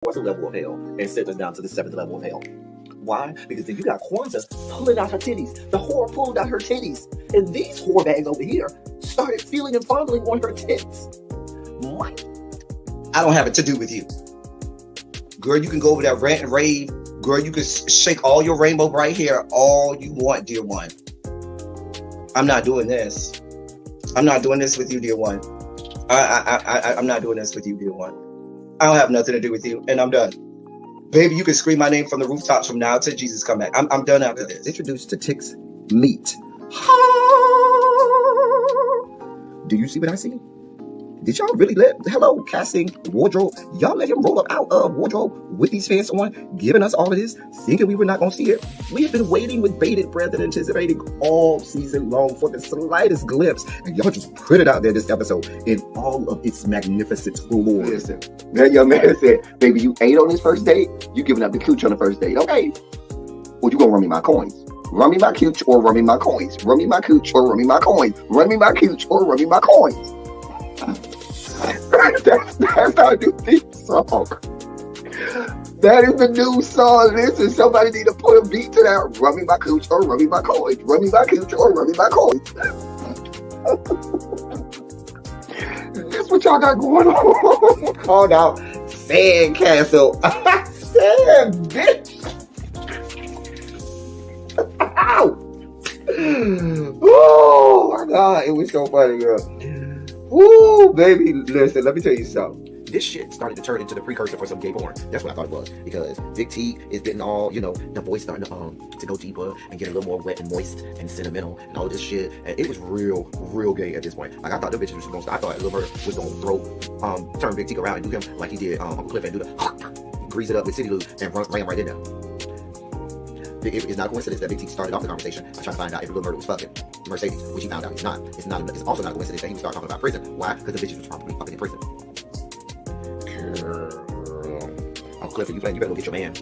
fourth level of hell and sent us down to the seventh level of hell. Why? Because then you got Kwanzaa pulling out her titties. The whore pulled out her titties. And these whore bags over here started feeling and fondling on her tits. What? I don't have it to do with you. Girl, you can go over there, rant and rave. Girl, you can shake all your rainbow bright hair all you want, dear one. I'm not doing this. I'm not doing this with you, dear one. I'm not doing this with you, dear one. I don't have nothing to do with you, and I'm done. Baby, you can scream my name from the rooftops from now till Jesus come back. I'm done after this. Introduced to Tick's meat. Do you see what I see? Did y'all really hello, casting, wardrobe, y'all let him roll up out of wardrobe with these pants on, giving us all of this, thinking we were not going to see it? We have been waiting with bated breath and anticipating all season long for the slightest glimpse, and y'all just put it out there this episode in all of its magnificent glory. Listen, that young man said, baby, you ate on this first date, you giving up the cooch on the first date, okay? Well, you gonna run me my coins. Run me my cooch or run me my coins. Run me my cooch or run me my coins. Run me my cooch or run me my coins. That's our new theme song. That is the new song. Listen, somebody need to put a beat to that. Run me my cooch or run me my coins. Run me my cooch or run me my coins. That's what y'all got going on. Called out Sandcastle. Sand, bitch. Ow. Oh my God, it was so funny, girl. Ooh, baby, listen, let me tell you something. This shit started to turn into the precursor for some gay porn. That's what I thought it was. Because Big T is getting all, the voice starting to go deeper and get a little more wet and moist and sentimental and all this shit. And it was real gay at this point. Like, I thought the bitches was going to start. I thought Lil Bird was going to turn Big T around and do him like he did Uncle Cliff and do the grease it up with City Lube and ram right in there. It's not a coincidence that Big T started off the conversation by trying to find out if Lil Bird was fucking Mercedes, which he found out he's not. It's also not a coincidence that he would start talking about prison. Why? Because the bitches was probably fucking in prison. Uncle Cliff, you better go get your man.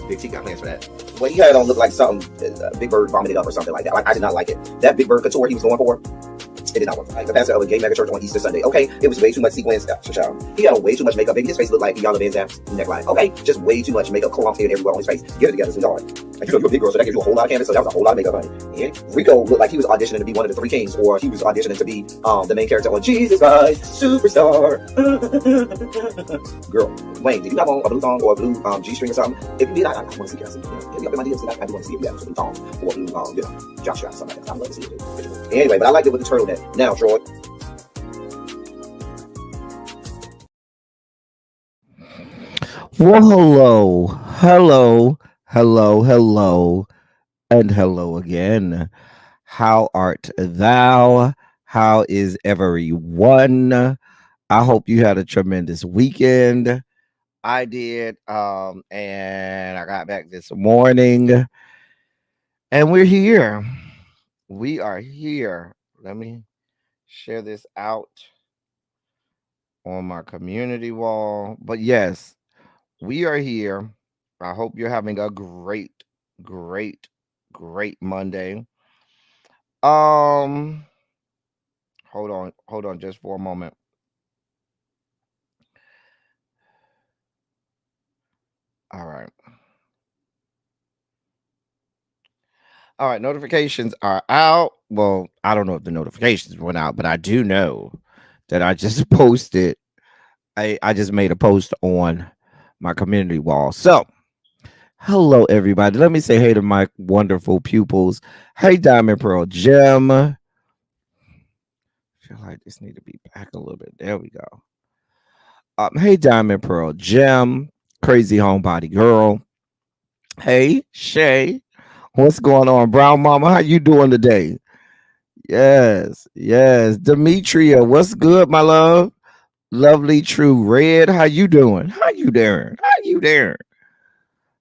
Big T got plans for that. What he had on looked like something Big Bird vomited up or something like that. Like, I did not like it. That Big Bird couture he was going for, it did not work. Like the pastor of a gay mega church on Easter Sunday. Okay, it was way too much sequins. He had on way too much makeup. Baby, his face looked like Yana Van Zam's neckline. Okay, just way too much makeup clumped in everywhere on his face. Get it together, sweetheart. Like, you're a big girl, so that gives you a whole lot of canvas. So that was a whole lot of makeup, honey. And Rico looked like he was auditioning to be one of the three kings, or he was auditioning to be the main character on Jesus Christ Superstar. Girl, Wayne, did you have on a blue thong or a blue G-string or something? If you did, I want to see it. Hit me up in my DMs. I do want to see if you have a blue thong or a blue, jock strap or something like that. I'd love to see it. Anyway, but I liked it with the turtleneck. Now, Troy. Well, hello, and hello again. How art thou? How is everyone? I hope you had a tremendous weekend. I did, and I got back this morning, and we're here. We are here. Let me share this out on my community wall. But yes, we are here. I hope you're having a great Monday. Hold on just for a moment. All right, notifications are out. Well, I don't know if the notifications went out, but I do know that I just posted. I just made a post on my community wall. So, hello everybody. Let me say hey to my wonderful pupils. Hey, Diamond Pearl Gem. I feel like this need to be back a little bit. There we go. Hey, Diamond Pearl Gem. Crazy Homebody Girl. Hey, Shay. What's going on, Brown Mama? How you doing today? Yes. Demetria, what's good, my love? Lovely True Red, how you doing? How you there?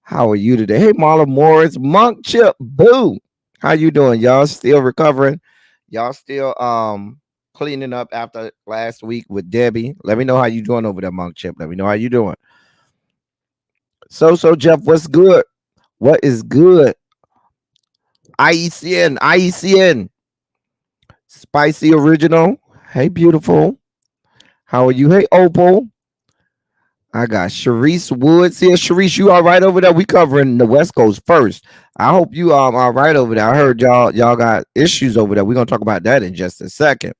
How are you today? Hey, Marla Morris, Monk Chip, boo. How you doing? Y'all still recovering? Y'all still cleaning up after last week with Debbie? Let me know how you doing over there, Monk Chip. Let me know how you doing. So Jeff, what's good? What is good? IECN. Spicy Original. Hey, beautiful. How are you? Hey, Opal. I got Sharice Woods here. Sharice, you all right over there? We covering the West Coast first. I hope you all right over there. I heard y'all got issues over there. We're gonna talk about that in just a second.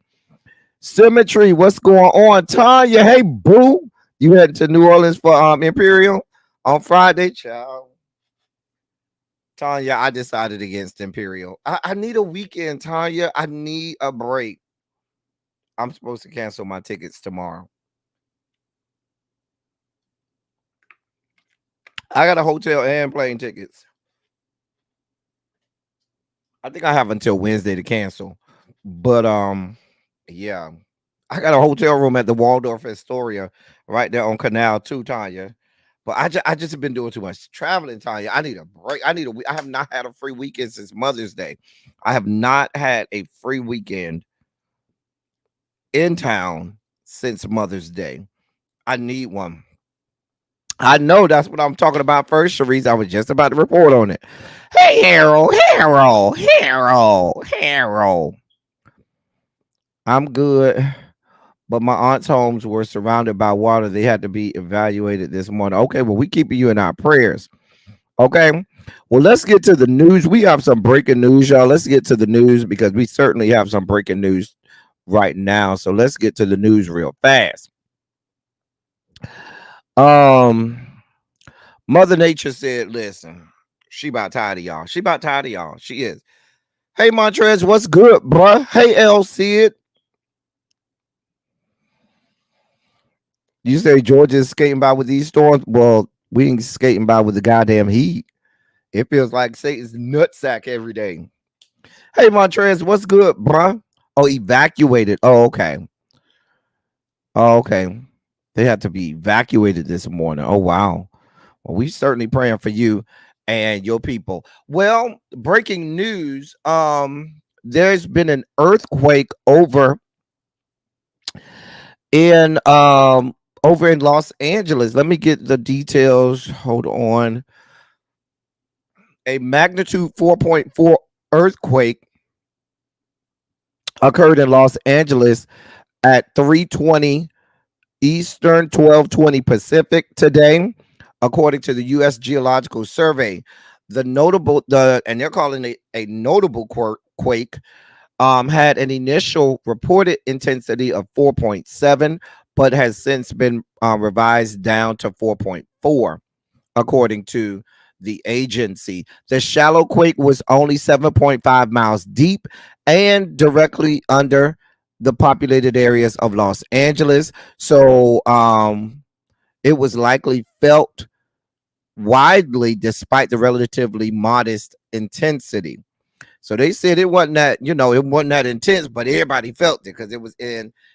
Symmetry, what's going on? Tanya, hey boo. You heading to New Orleans for Imperial on Friday, child. Tanya, I decided against Imperial. I need a weekend, Tanya. I need a break. I'm supposed to cancel my tickets tomorrow. I got a hotel and plane tickets. I think I have until Wednesday to cancel. But yeah. I got a hotel room at the Waldorf Astoria right there on Canal 2, Tanya. But I just been doing too much traveling, Tanya. I need a break. I have not had a free weekend since Mother's Day. I have not had a free weekend in town since Mother's Day. I need one. I know that's what I'm talking about first, Sharice. I was just about to report on it. Hey, Harold. I'm good. But my aunt's homes were surrounded by water. They had to be evaluated this morning. Okay, well, we keeping you in our prayers. Okay. Well, let's get to the news. We have some breaking news, y'all. Let's get to the news because we certainly have some breaking news right now. So let's get to the news real fast. Mother Nature said, listen, she about tired of y'all. She about tired of y'all. She is. Hey, Montrez, what's good, bruh? Hey, L. Sid. You say Georgia's skating by with these storms? Well, we ain't skating by with the goddamn heat. It feels like Satan's nutsack every day. Hey, Montrez, what's good, bruh? Oh, evacuated. Oh, okay. Oh, okay. They had to be evacuated this morning. Oh, wow. Well, we certainly praying for you and your people. Well, breaking news. There's been an earthquake over in Los Angeles. Let me get the details. Hold on. A magnitude 4.4 earthquake occurred in Los Angeles at 3:20 Eastern, 12:20 Pacific today, according to the U.S. Geological Survey. And they're calling it a notable quake. Had an initial reported intensity of 4.7, but has since been revised down to 4.4, according to the agency. The shallow quake was only 7.5 miles deep and directly under the populated areas of Los Angeles. So it was likely felt widely despite the relatively modest intensity. So they said it wasn't that, it wasn't that intense, but everybody felt it because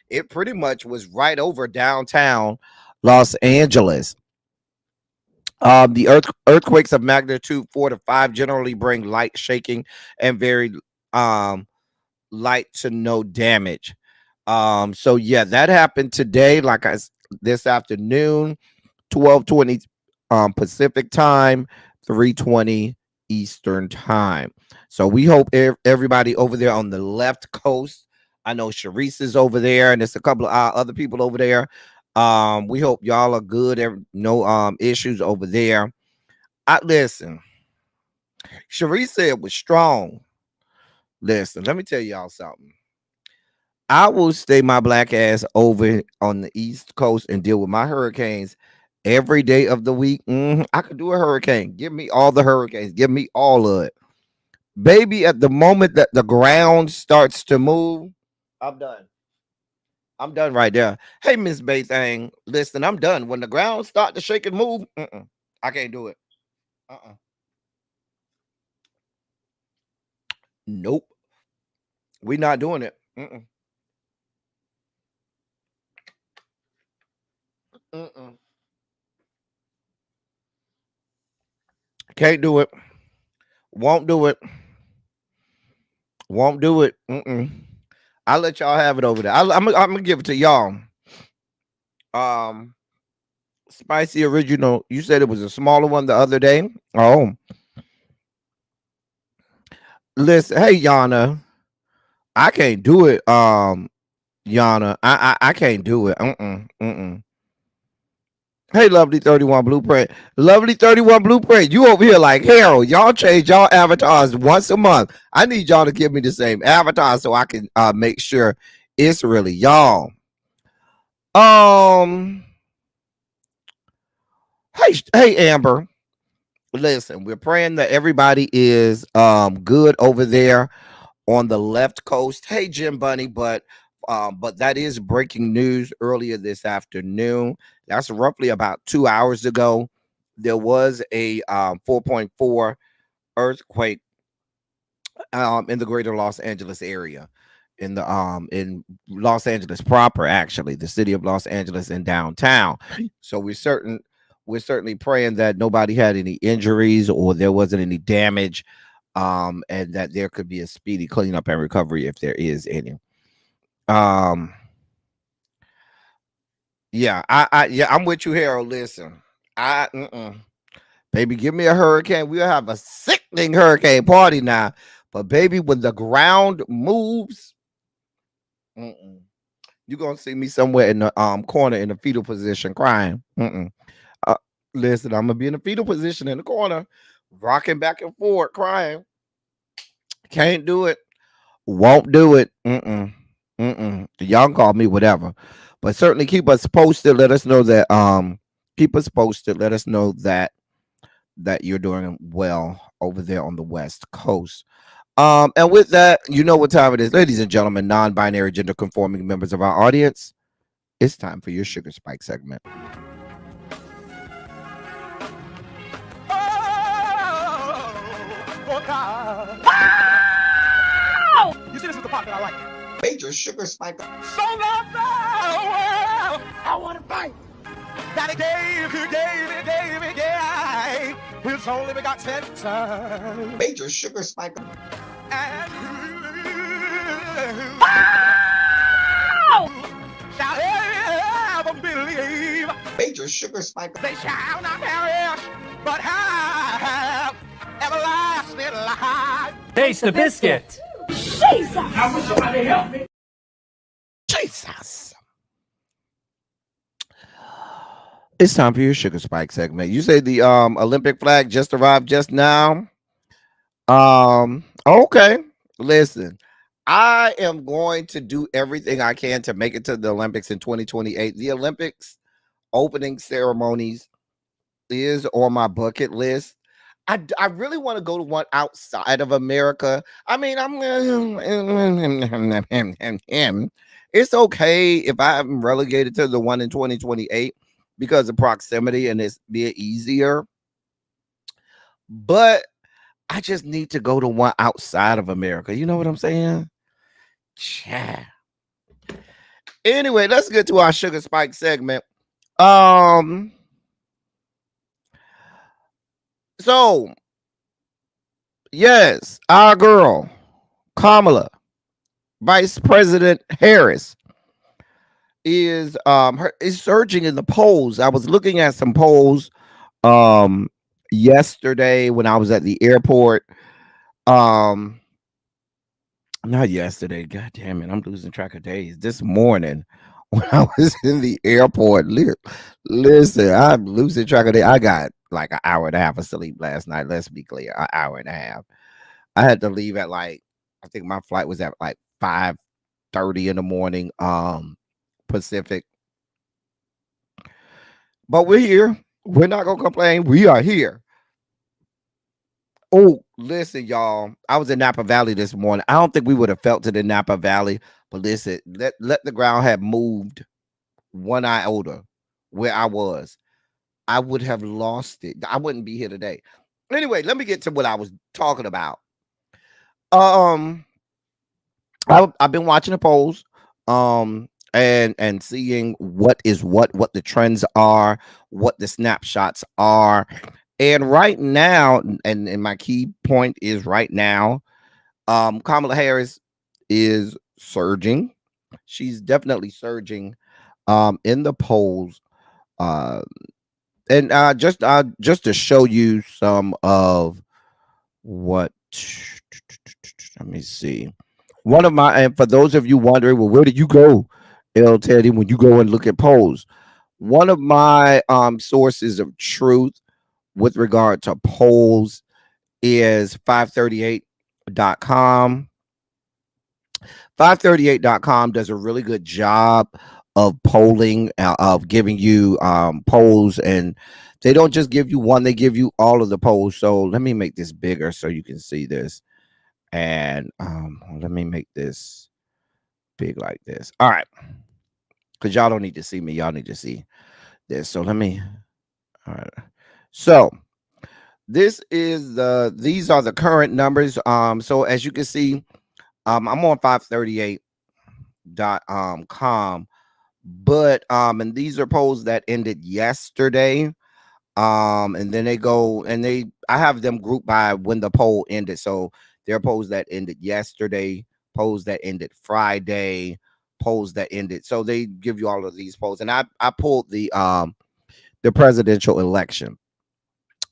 it pretty much was right over downtown Los Angeles. The earthquakes of magnitude 4 to 5 generally bring light shaking and very light to no damage. So yeah, that happened today, this afternoon, 12:20 Pacific time, 3:20 Eastern time. So we hope everybody over there on the left coast. I know Sharice is over there, and there's a couple of other people over there. We hope y'all are good. No issues over there. Listen, Sharice said it was strong. Listen, let me tell y'all something. I will stay my black ass over on the East Coast and deal with my hurricanes every day of the week. I could do a hurricane. Give me all the hurricanes. Give me all of it. Baby, at the moment that the ground starts to move, I'm done. I'm done right there. Hey, Miss Baythang, listen, I'm done. When the ground start to shake and move, I can't do it. Nope. We're not doing it. Can't do it. Won't do it. Won't do it. I'll let y'all have it over there. I'm gonna give it to y'all. Spicy original. You said it was a smaller one the other day. Oh, listen. Hey, Yana, I can't do it. Yana, I can't do it. Hey, Lovely 31 Blueprint. Lovely 31 Blueprint. You over here like, Harold, y'all change y'all avatars once a month. I need y'all to give me the same avatar so I can make sure it's really y'all. Um, hey, Amber. Listen, we're praying that everybody is good over there on the left coast. Hey, Jim Bunny, but that is breaking news earlier this afternoon. That's roughly about 2 hours ago. There was a 4.4 earthquake in the greater Los Angeles area, in Los Angeles proper, actually, the city of Los Angeles and downtown. So we're certainly praying that nobody had any injuries or there wasn't any damage, and that there could be a speedy cleanup and recovery if there is any. Um, yeah, I'm with you, Harold. Listen, baby, give me a hurricane. We'll have a sickening hurricane party now. But baby, when the ground moves, you're gonna see me somewhere in the corner in the fetal position crying. Uh, Listen, I'm gonna be in the fetal position in the corner, rocking back and forth, crying. Can't do it. Won't do it. Y'all can call me whatever, but certainly keep us posted. Let us know that keep us posted. Let us know that you're doing well over there on the West Coast. And with that, you know what time it is, ladies and gentlemen, non-binary, gender conforming members of our audience. It's time for your Sugar Spike segment. Oh, God. You see, this is the part that I like. Major Sugar Spike. So loved the world. I want to fight. That he gave his only begotten son. Major Sugar Spike. And shall ever believe. Major Sugar Spike. They shall not perish, but have everlasting life. Taste the biscuit. Jesus! I wish somebody help me. Jesus. It's time for your Sugar Spike segment. You say the Olympic flag just arrived just now. Okay. Listen, I am going to do everything I can to make it to the Olympics in 2028. The Olympics opening ceremonies is on my bucket list. I really want to go to one outside of America. I mean, it's okay if I'm relegated to the one in 2028 because of proximity and it's be easier. But I just need to go to one outside of America. You know what I'm saying? Yeah. Anyway, let's get to our Sugar Spike segment. So, yes, our girl, Kamala, Vice President Harris, is surging in the polls. I was looking at some polls yesterday when I was at the airport. Not yesterday, god damn it, I'm losing track of days. This morning when I was in the airport, listen, I'm losing track of days. I got like an hour and a half of sleep last night. Let's be clear, an hour and a half. I had to leave at I think my flight was at 5:30 in the morning, Pacific. But we're here. We're not gonna complain. We are here. Oh, listen, y'all. I was in Napa Valley this morning. I don't think we would have felt it in Napa Valley, but listen, let the ground have moved one iota where I was. I would have lost it. I wouldn't be here today. Anyway, let me get to what I was talking about. I've been watching the polls, and seeing what the trends are, what the snapshots are, and right now, and my key point is right now, Kamala Harris is surging. She's definitely surging, in the polls, and just to show you some of what. Let me see. One of my, and for those of you wondering, well, where do you go, L Teddy, when you go and look at polls? one of my sources of truth with regard to polls is 538.com. 538.com does a really good job of polling, of giving you polls, and they don't just give you one, they give you all of the polls. So let me make this bigger so you can see this. And let me make this big like this. All right. Because y'all don't need to see me. Y'all need to see this. So let me. All right. So these are the current numbers. So as you can see, I'm on 538.com, but and these are polls that ended yesterday. And then they go and I have them grouped by when the poll ended. So there are polls that ended yesterday, polls that ended Friday, polls that ended. So they give you all of these polls. And I pulled the presidential election.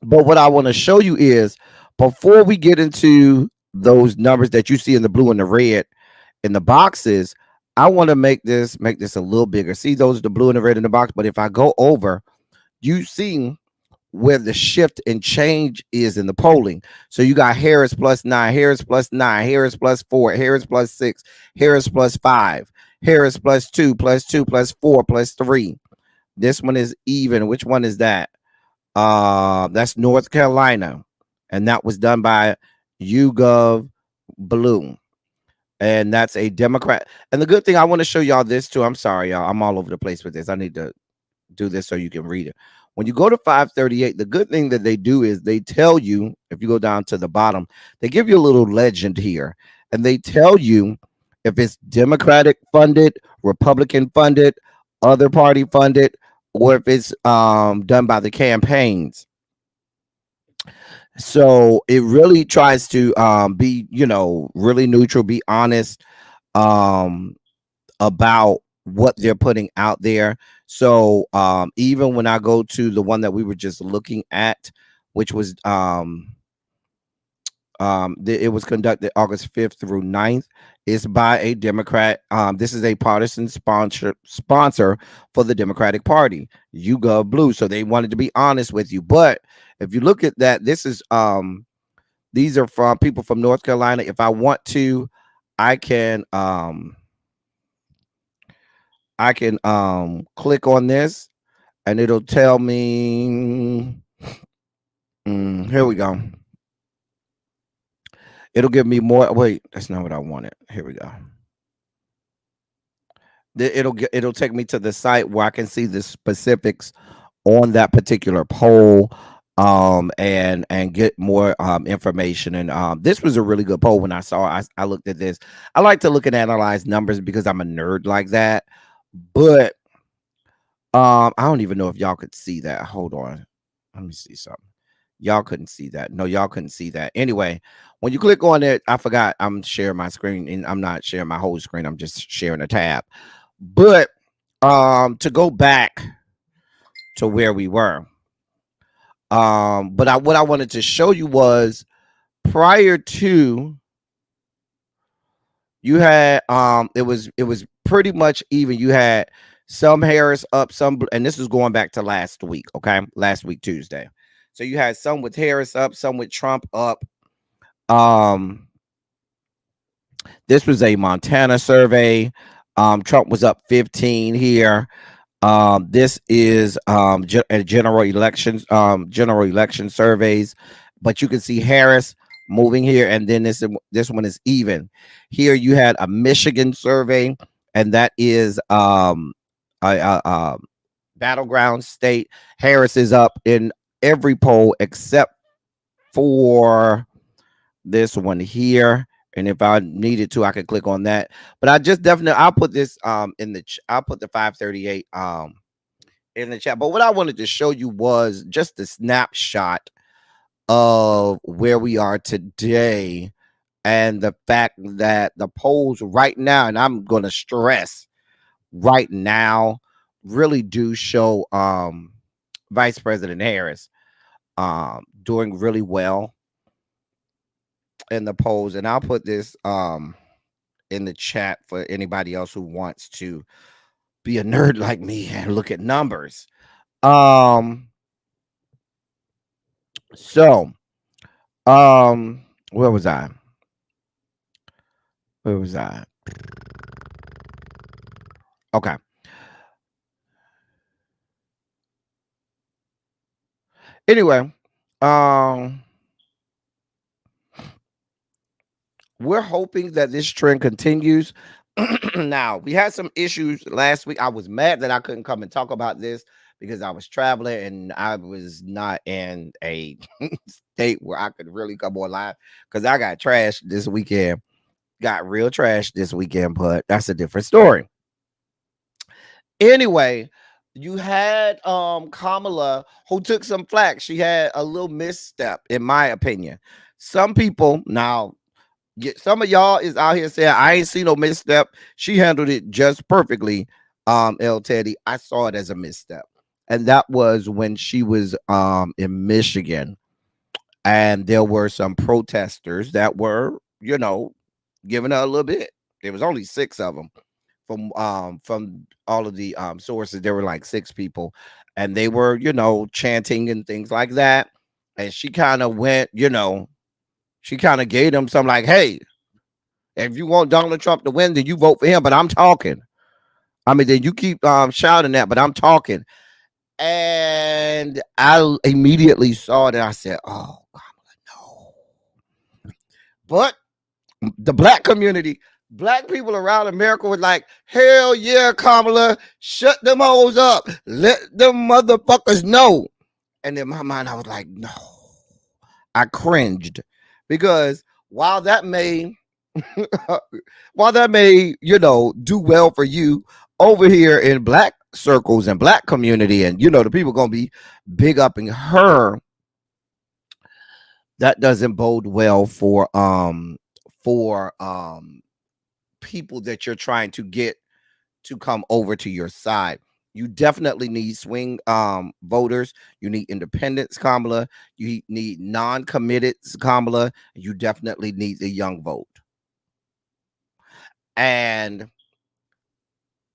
But what I want to show you is, before we get into those numbers that you see in the blue and the red in the boxes, I want to make this a little bigger. See those, the blue and the red in the box. But if I go over, you see where the shift and change is in the polling. So you got Harris +9, Harris +9, Harris +4, Harris +6, Harris +5, Harris +2, +2, +4, +3. This one is even. Which one is that? That's North Carolina, and that was done by YouGov Blue, and that's a Democrat. And the good thing, I want to show y'all this too. I'm sorry, y'all. I'm all over the place with this. I need to do this so you can read it. When you go to 538, the good thing that they do is they tell you, if you go down to the bottom, they give you a little legend here, and they tell you if it's Democratic funded, Republican funded, other party funded, or if it's done by the campaigns. So it really tries to be, really neutral, be honest about what they're putting out there. So even when I go to the one that we were just looking at, which was it was conducted August 5th through 9th, is by a Democrat. This is a partisan sponsor for the Democratic Party, YouGov Blue. So they wanted to be honest with you. But if you look at that, this is these are from people from North Carolina. If I want to, I can click on this and it'll tell me here we go. It'll give me more. Wait, that's not what I wanted. Here we go. It'll take me to the site where I can see the specifics on that particular poll, and get more information. And this was a really good poll. When I saw, I looked at this. I like to look and analyze numbers because I'm a nerd like that. But I don't even know if y'all could see that. Hold on, let me see something. Y'all couldn't see that. No, y'all couldn't see that. Anyway, when you click on it, I forgot I'm sharing my screen, and I'm not sharing my whole screen. I'm just sharing a tab. But to go back to where we were, but what I wanted to show you was, prior to, you had it was pretty much even. You had some Harris up, some, and this is going back to last week, okay? Last week, Tuesday. So you had some with Harris up, some with Trump up. This was a Montana survey. Trump was up 15 here. This is general elections, general election surveys, but you can see Harris moving here, and then this one is even. Here you had a Michigan survey, and that is a battleground state. Harris is up in every poll except for this one here. And if I needed to, I could click on that. But I just definitely, I'll put this in the I'll put the 538 in the chat. But what I wanted to show you was just a snapshot of where we are today, and the fact that the polls right now, and I'm going to stress right now, really do show Vice President Harris doing really well in the polls. And I'll put this in the chat for anybody else who wants to be a nerd like me and look at numbers. Um, so, where was I? Where was I? Okay. Anyway, um, we're hoping that this trend continues. Now, we had some issues last week. I was mad that I couldn't come and talk about this because I was traveling and I was not in a state where I could really come on live because I got trashed this weekend. Got real trash this weekend, but that's a different story. Anyway, you had Kamala who took some flack. She had a little misstep, in my opinion. Some people now, some of y'all is out here saying I ain't seen no misstep. She handled it just perfectly. El Teddy, I saw it as a misstep, and that was when she was in Michigan, and there were some protesters that were, giving her a little bit. There was only 6 of them from all of the sources. There were like 6 people, and they were, chanting and things like that. And she kind of went, she kind of gave them some like, hey, if you want Donald Trump to win, then you vote for him. But I'm talking. I mean, then you keep shouting that, but I'm talking. And I immediately saw it and I said, oh, Kamala, no. But the black community, black people around America was like, hell yeah, Kamala, shut them hoes up. Let them motherfuckers know. And in my mind, I was like, no. I cringed because while that may do well for you over here in black circles and black community, and the people gonna be big upping her, that doesn't bode well for people that you're trying to get to come over to your side. You definitely need swing voters. You need independents, Kamala. You need non-committed, Kamala. You definitely need the young vote. And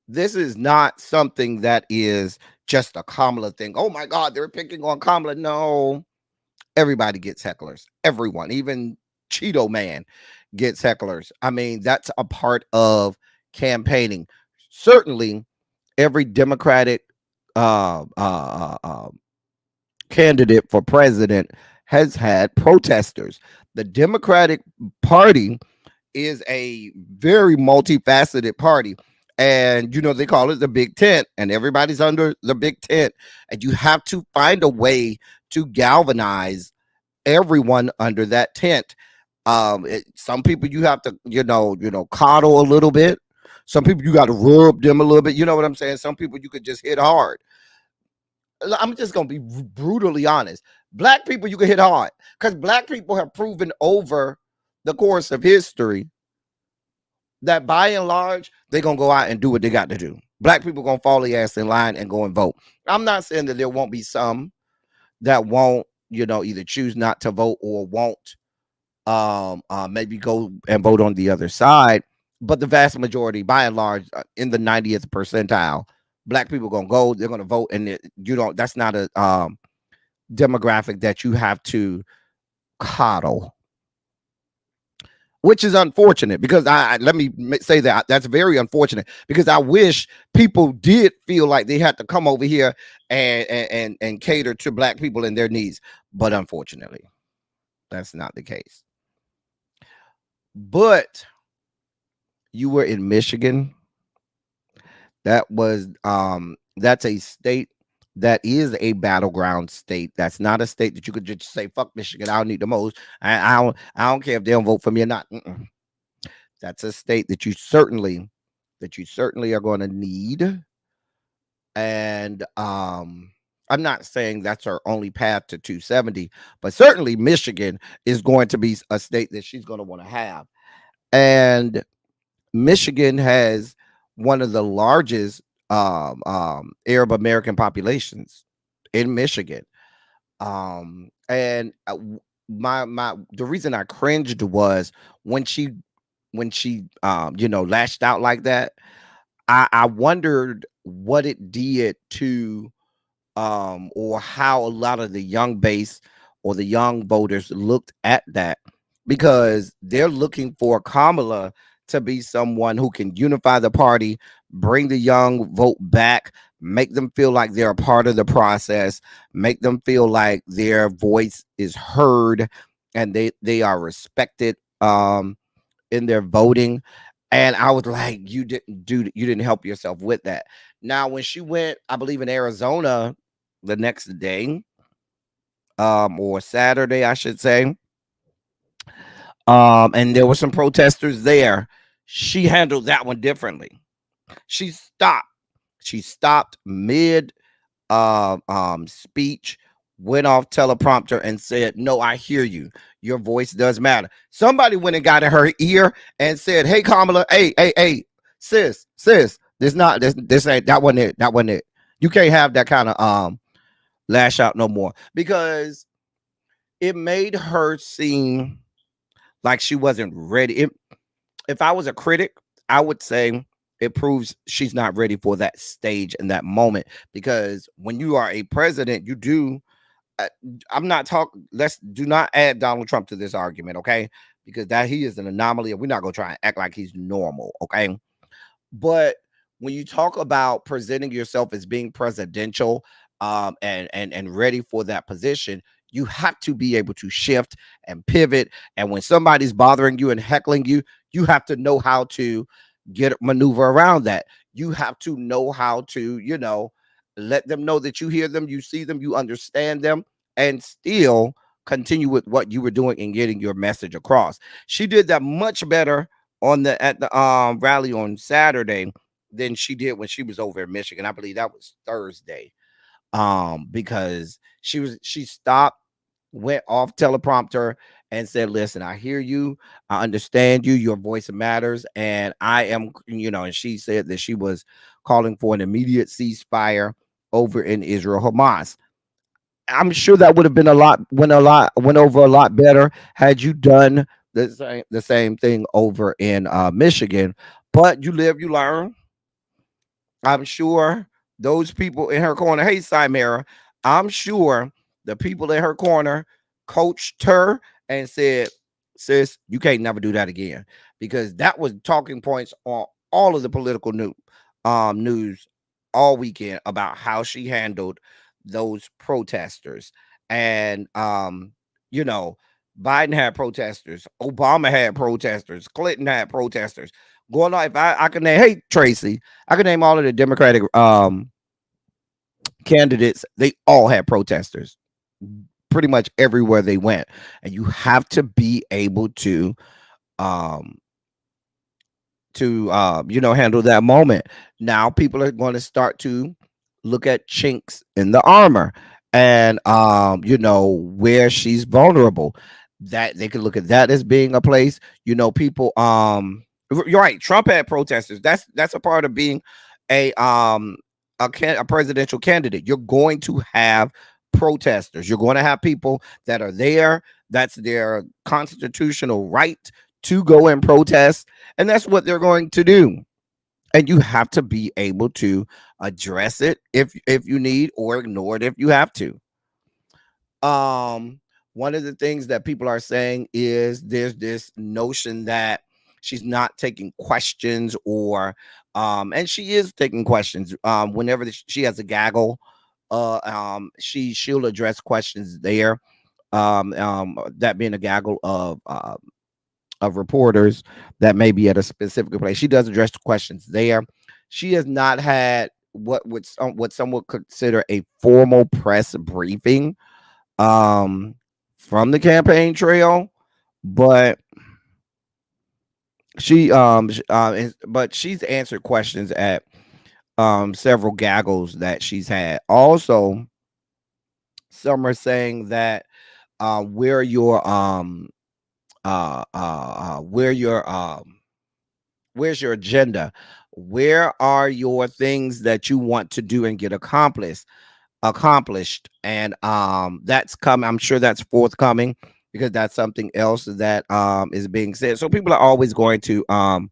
this is not something that is just a Kamala thing. Oh my God, they're picking on Kamala. No, everybody gets hecklers. Everyone, even Cheeto Man gets hecklers. I mean, that's a part of campaigning. Certainly, every Democratic candidate for president has had protesters. The Democratic Party is a very multifaceted party. And, they call it the big tent, and everybody's under the big tent. And you have to find a way to galvanize everyone under that tent. Some people you have to, coddle a little bit. Some people you got to rub them a little bit. You know what I'm saying? Some people you could just hit hard. I'm just going to be brutally honest. Black people you can hit hard because black people have proven over the course of history that by and large, they're going to go out and do what they got to do. Black people going to fall their ass in line and go and vote. I'm not saying that there won't be some that won't, either choose not to vote or won't maybe go and vote on the other side. But the vast majority, by and large, in the 90th percentile, black people going to go, they're going to vote. And that's not a demographic that you have to coddle, which is unfortunate because let me say that's very unfortunate because I wish people did feel like they had to come over here and cater to black people and their needs. But unfortunately, that's not the case. But you were in Michigan. That was that's a state that is a battleground state. That's not a state that you could just say, fuck Michigan, I don't need the most. I don't care if they don't vote for me or not. That's a state that you certainly are going to need. And I'm not saying that's her only path to 270, but certainly Michigan is going to be a state that she's going to want to have. And Michigan has one of the largest Arab American populations in Michigan. And the reason I cringed was when she lashed out like that. I wondered what it did to or how a lot of the young base or the young voters looked at that, because they're looking for Kamala to be someone who can unify the party, bring the young vote back, make them feel like they're a part of the process, make them feel like their voice is heard and they are respected in their voting. And I was like, you didn't help yourself with that. Now, when she went, I believe in Arizona the next day, or Saturday, I should say, and there were some protesters there. She handled that one differently. She stopped. She stopped mid speech, went off teleprompter and said, "No, I hear you. Your voice does matter." Somebody went and got in her ear and said, "Hey, Kamala, hey, sis, this ain't that wasn't it. That wasn't it. You can't have that kind of lash out no more," because it made her seem like she wasn't ready. If I was a critic, I would say it proves she's not ready for that stage and that moment, because when you are a president, you do. uh, I'm not talking. Let's do not add Donald Trump to this argument, okay? Because that he is an anomaly, and we're not gonna try and act like he's normal, okay? But when you talk about presenting yourself as being presidential, and ready for that position, you have to be able to shift and pivot. And when somebody's bothering you and heckling you, you have to know how to get maneuver around that. You have to know how to, let them know that you hear them, you see them, you understand them, and still continue with what you were doing and getting your message across. She did that much better at the rally on Saturday than she did when she was over in Michigan. I believe that was Thursday. Because she stopped, went off teleprompter and said, "Listen, I hear you, I understand you, your voice matters, and I am," and she said that she was calling for an immediate ceasefire over in Israel Hamas. I'm sure that would have been went over a lot better had you done the same thing over in Michigan. But you live, you learn. I'm sure those people in her corner, hey, Cymera, I'm sure the people in her corner coached her and said, "Sis, you can't never do that again," because that was talking points on all of the political news all weekend about how she handled those protesters. And you know, Biden had protesters, Obama had protesters, Clinton had protesters going on. If I can name, hey Tracy, I can name all of the Democratic candidates. They all had protesters pretty much everywhere they went, and you have to be able um to handle that moment. Now people are going to start to look at chinks in the armor, and where she's vulnerable, that they could look at that as being a place. People you're right, Trump had protesters. That's a part of being a presidential candidate. You're going to have protesters. You're going to have people that are there. That's their constitutional right to go and protest, and that's what they're going to do. And you have to be able to address it if you need, or ignore it if you have to. One of the things that people are saying is there's this notion that she's not taking questions, or and she is taking questions whenever she has a gaggle. She'll address questions there, that being a gaggle of reporters that may be at a specific place. She does address the questions there. She has not had what some would consider a formal press briefing from the campaign trail, but she's answered questions at several gaggles that she's had. Also, some are saying that where your where your where's your agenda, where are your things that you want to do and get accomplished, and that's coming. I'm sure that's forthcoming, because that's something else that is being said. So people are always going to um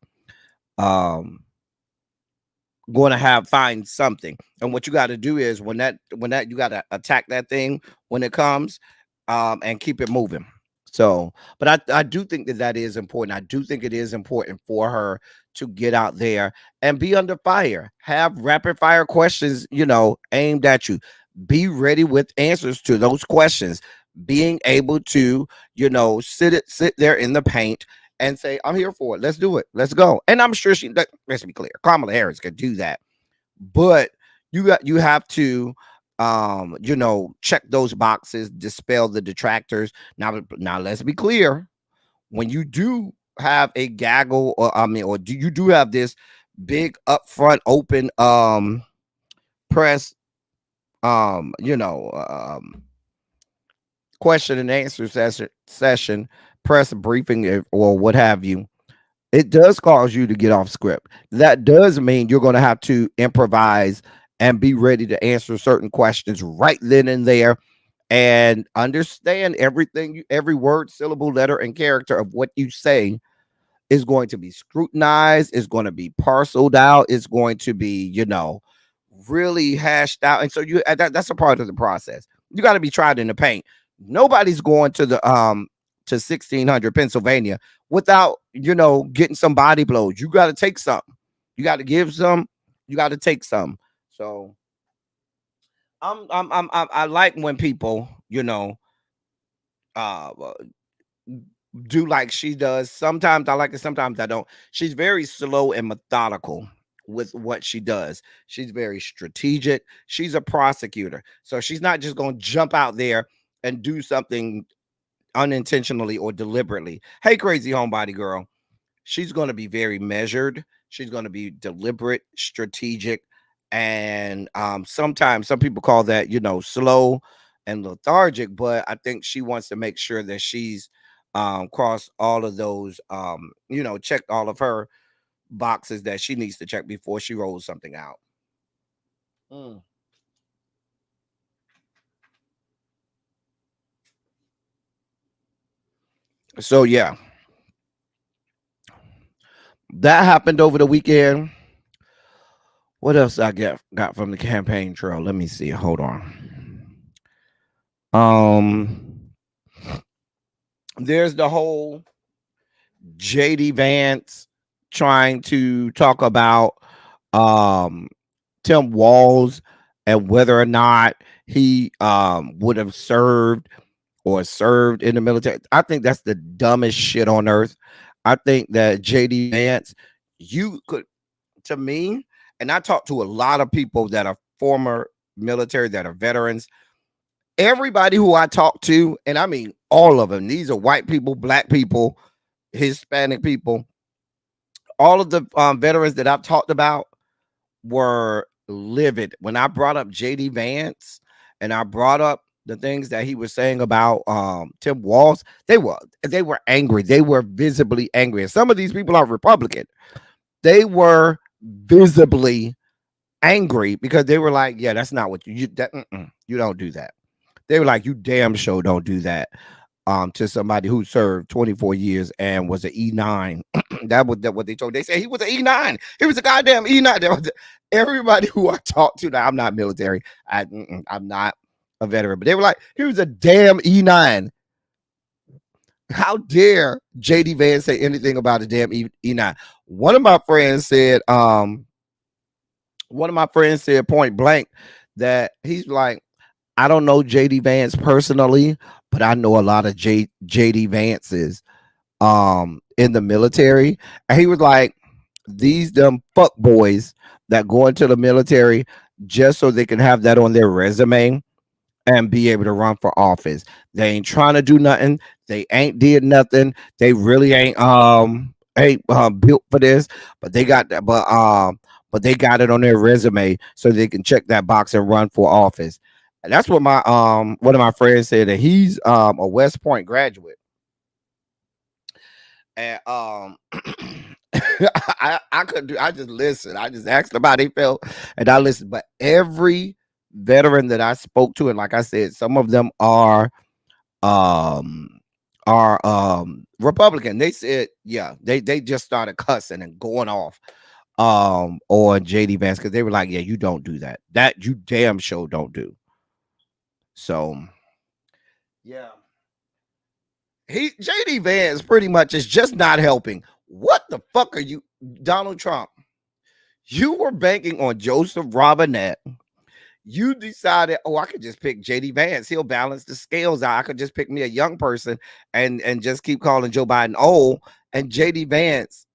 going to find something. And what you got to do is when you got to attack that thing when it comes, and keep it moving. So, but I do think that is important. I do think it is important for her to get out there and be under fire, have rapid fire questions, aimed at you. Be ready with answers to those questions. Being able to, sit there in the paint and say, I'm here for it. Let's do it. Let's go. And I'm sure let's be clear, Kamala Harris could do that. But you have to check those boxes, dispel the detractors. Now let's be clear. When you do have a gaggle, or do you do have this big upfront open press question and answer session, press briefing, or what have you, it does cause you to get off script. That does mean you're going to have to improvise and be ready to answer certain questions right then and there, and understand everything, every word, syllable, letter, and character of what you say is going to be scrutinized, is going to be parceled out, is going to be, really hashed out. And so that's a part of the process. You got to be tried in the paint. Nobody's going to the to 1600 Pennsylvania without, getting some body blows. You got to take something. You got to give some. You got to take some. So I like when people, uh do like she does. Sometimes I like it, sometimes I don't. She's very slow and methodical with what she does. She's very strategic. She's a prosecutor. So she's not just going to jump out there and do something unintentionally or deliberately. Hey, crazy homebody girl. She's going to be very measured. She's going to be deliberate, strategic, and sometimes some people call that, slow and lethargic. But I think she wants to make sure that she's crossed all of those, checked all of her boxes that she needs to check before she rolls something out. So yeah, that happened over the weekend. What else I got from the campaign trail? Let me see. Hold on. There's the whole JD Vance trying to talk about Tim Walz and whether or not he would have served in the military. I think that's the dumbest shit on earth. I think that JD Vance, you could, to me, and I talk to a lot of people that are former military, that are veterans. Everybody who I talk to, and I mean all of them, these are white people, black people, Hispanic people, all of the veterans that I've talked about were livid when I brought up JD Vance and I brought up the things that he was saying about Tim Walz. They were angry. They were visibly angry. And some of these people are Republican. They were visibly angry because they were like, yeah, that's not what you don't do that. They were like, you damn sure don't do that to somebody who served 24 years and was an E9. That was what they told. They said he was an E9. He was a goddamn E9. Everybody who I talked to, now I'm not military. I'm not a veteran, but they were like, he was a damn E9. How dare JD Vance say anything about a damn E9? One of my friends said point blank that he's like, I don't know JD Vance personally, but I know a lot of JD Vances in the military. And he was like, these dumb fuck boys that go into the military just so they can have that on their resume and be able to run for office. They ain't trying to do nothing. They ain't did nothing. They really ain't built for this, but they got that, but they got it on their resume so they can check that box and run for office. And that's what my one of my friends said, that he's a West Point graduate. And I just listened. I just asked him how they felt and I listened. But every veteran that I spoke to, and like I said, some of them are Republican. They said, yeah, they just started cussing and going off. or JD Vance, because they were like, yeah, you don't do that. That you damn sure don't do. So yeah. JD Vance pretty much is just not helping. What the fuck are you, Donald Trump? You were banking on Joseph Robinette. You decided, oh, I could just pick JD Vance. He'll balance the scales out. I could just pick me a young person and just keep calling Joe Biden old. And JD Vance,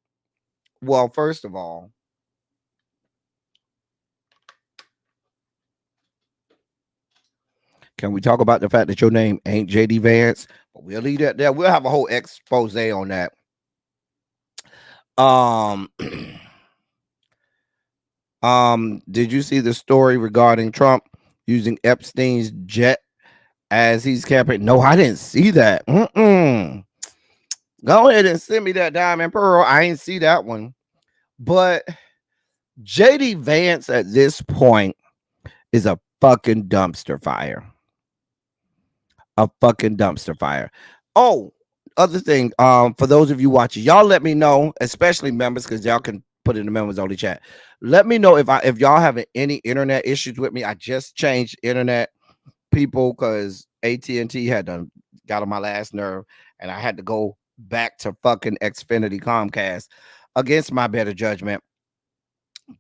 well, first of all, can we talk about the fact that your name ain't JD Vance? But we'll leave that there. We'll have a whole expose on that. Did you see the story regarding Trump using Epstein's jet as he's campaigning? No, I didn't see that. Go ahead and send me that Diamond Pearl. I ain't see that one. But JD Vance at this point is a fucking dumpster fire. A fucking dumpster fire. Oh, other thing, for those of you watching, y'all let me know, especially members, because y'all can put in the members only chat. Let me know if y'all having any internet issues with me. I just changed internet people because AT&T had done got on my last nerve, and I had to go back to fucking Xfinity Comcast against my better judgment.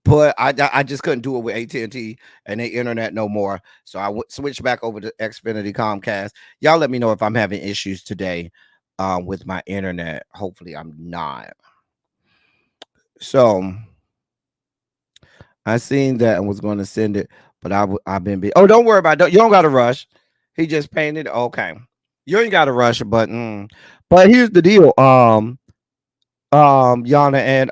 But I just couldn't do it with AT&T and the internet no more. So I switched back over to Xfinity Comcast. Y'all let me know if I'm having issues today with my internet. Hopefully I'm not. So I seen that and was going to send it, but I've been oh, don't worry about it. You don't got to rush. He just painted. Okay. You ain't got to rush, but here's the deal. Yana and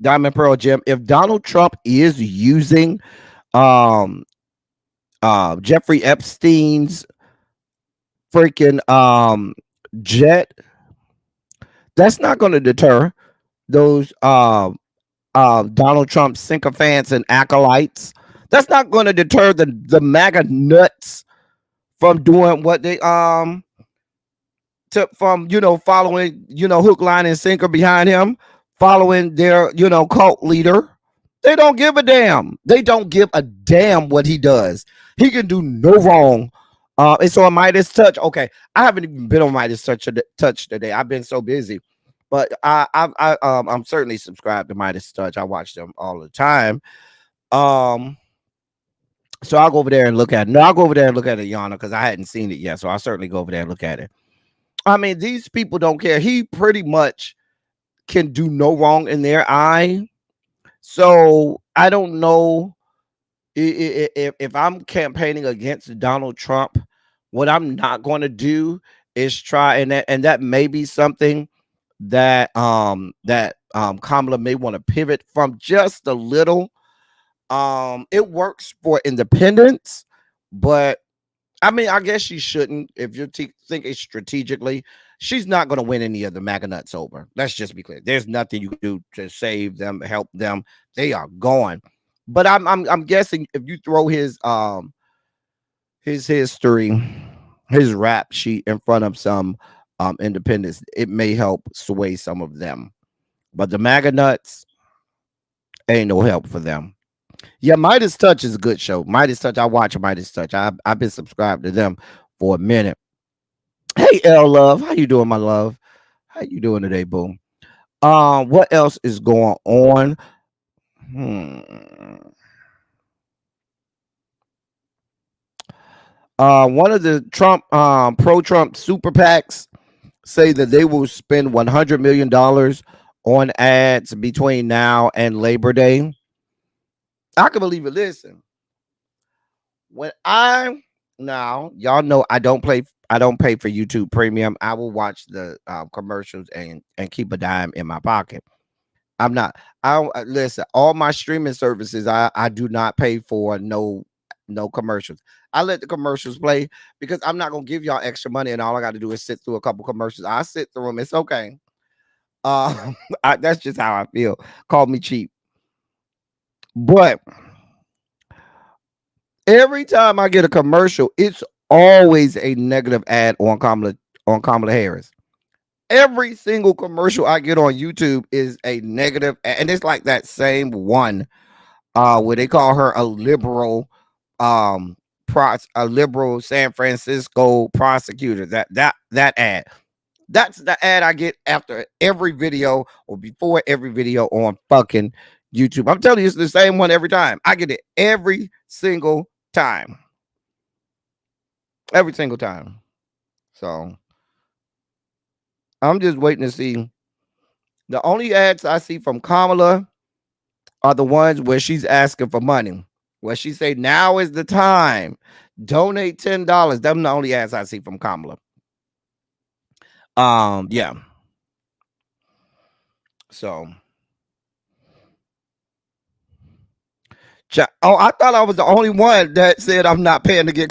Diamond Pearl Jim, if Donald Trump is using Jeffrey Epstein's freaking jet, that's not going to deter those Donald Trump sycophants and acolytes. That's not going to deter the MAGA nuts from doing what they from following hook, line, and sinker behind him, following their cult leader. They don't give a damn. They don't give a damn what he does. He can do no wrong. And so a Midas touch. Okay, I haven't even been on Midas touch today. I've been so busy, but I'm certainly subscribed to Midas Touch. I watch them all the time. So I'll go over there and look at it. No, I'll go over there and look at it, Yana, because I hadn't seen it yet. So I'll certainly go over there and look at it. I mean, these people don't care. He pretty much can do no wrong in their eye. So I don't know if I'm campaigning against Donald Trump. What I'm not going to do is try, and that may be something that Kamala may want to pivot from just a little. It works for independents, but I mean, I guess she shouldn't. If you're thinking strategically, she's not going to win any of the MAGA nuts over. Let's just be clear. There's nothing you can do to save them, help them. They are gone. But I'm guessing if you throw his history, his rap sheet in front of some independents, it may help sway some of them. But the MAGA nuts ain't no help for them. Yeah, Midas Touch is a good show. Midas Touch, I watch Midas Touch. I've been subscribed to them for a minute. Hey, L Love, how you doing, my love? How you doing today, boo? What else is going on? One of the Trump pro-Trump super PACs say that they will spend $100 million on ads between now and Labor Day. I can believe it. Listen, y'all know I don't pay for YouTube Premium. I will watch the commercials and keep a dime in my pocket. Listen, all my streaming services, I do not pay for no commercials. I let the commercials play because I'm not gonna give y'all extra money, and all I got to do is sit through a couple commercials. I sit through them. It's okay. That's just how I feel. Call me cheap. But every time I get a commercial, it's always a negative ad on Kamala Harris. Every single commercial I get on YouTube is a negative, and it's like that same one where they call her a liberal a liberal San Francisco prosecutor. That ad. That's the ad I get after every video or before every video on fucking YouTube. I'm telling you, it's the same one every time. I get it every single time. Every single time. So I'm just waiting to see. The only ads I see from Kamala are the ones where she's asking for money. Where she say, now is the time. Donate $10. Them the only ads I see from Kamala. Yeah. So I thought I was the only one that said I'm not paying to get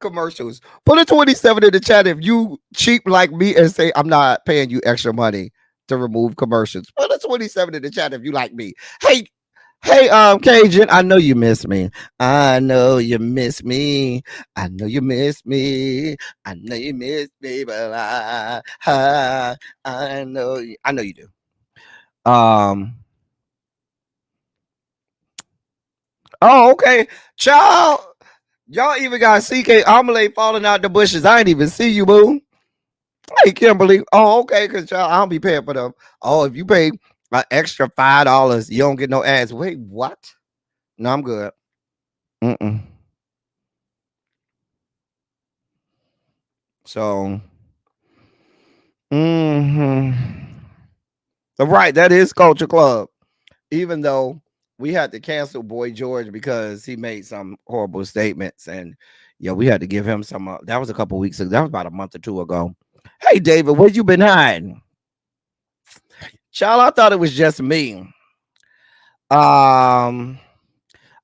commercials. Put a 27 in the chat if you cheap like me and say I'm not paying you extra money to remove commercials. Put a 27 in the chat if you like me. Hey, Cajun, I know you miss me. I know you miss me. I know you miss me. I know you miss me, but I know you do. Oh, okay. Child, y'all even got CK Amelie falling out the bushes. I ain't even see you, boo. Hey, Kimberly. Oh, okay, because y'all, I don't be paying for them. Oh, if you pay an extra $5, you don't get no ads. Wait, what? No, I'm good. So, right, that is Culture Club. Even though we had to cancel Boy George because he made some horrible statements, and yeah, we had to give him some. That was a couple weeks ago. That was about a month or two ago. Hey, David, where you been hiding? Child, I thought it was just me. I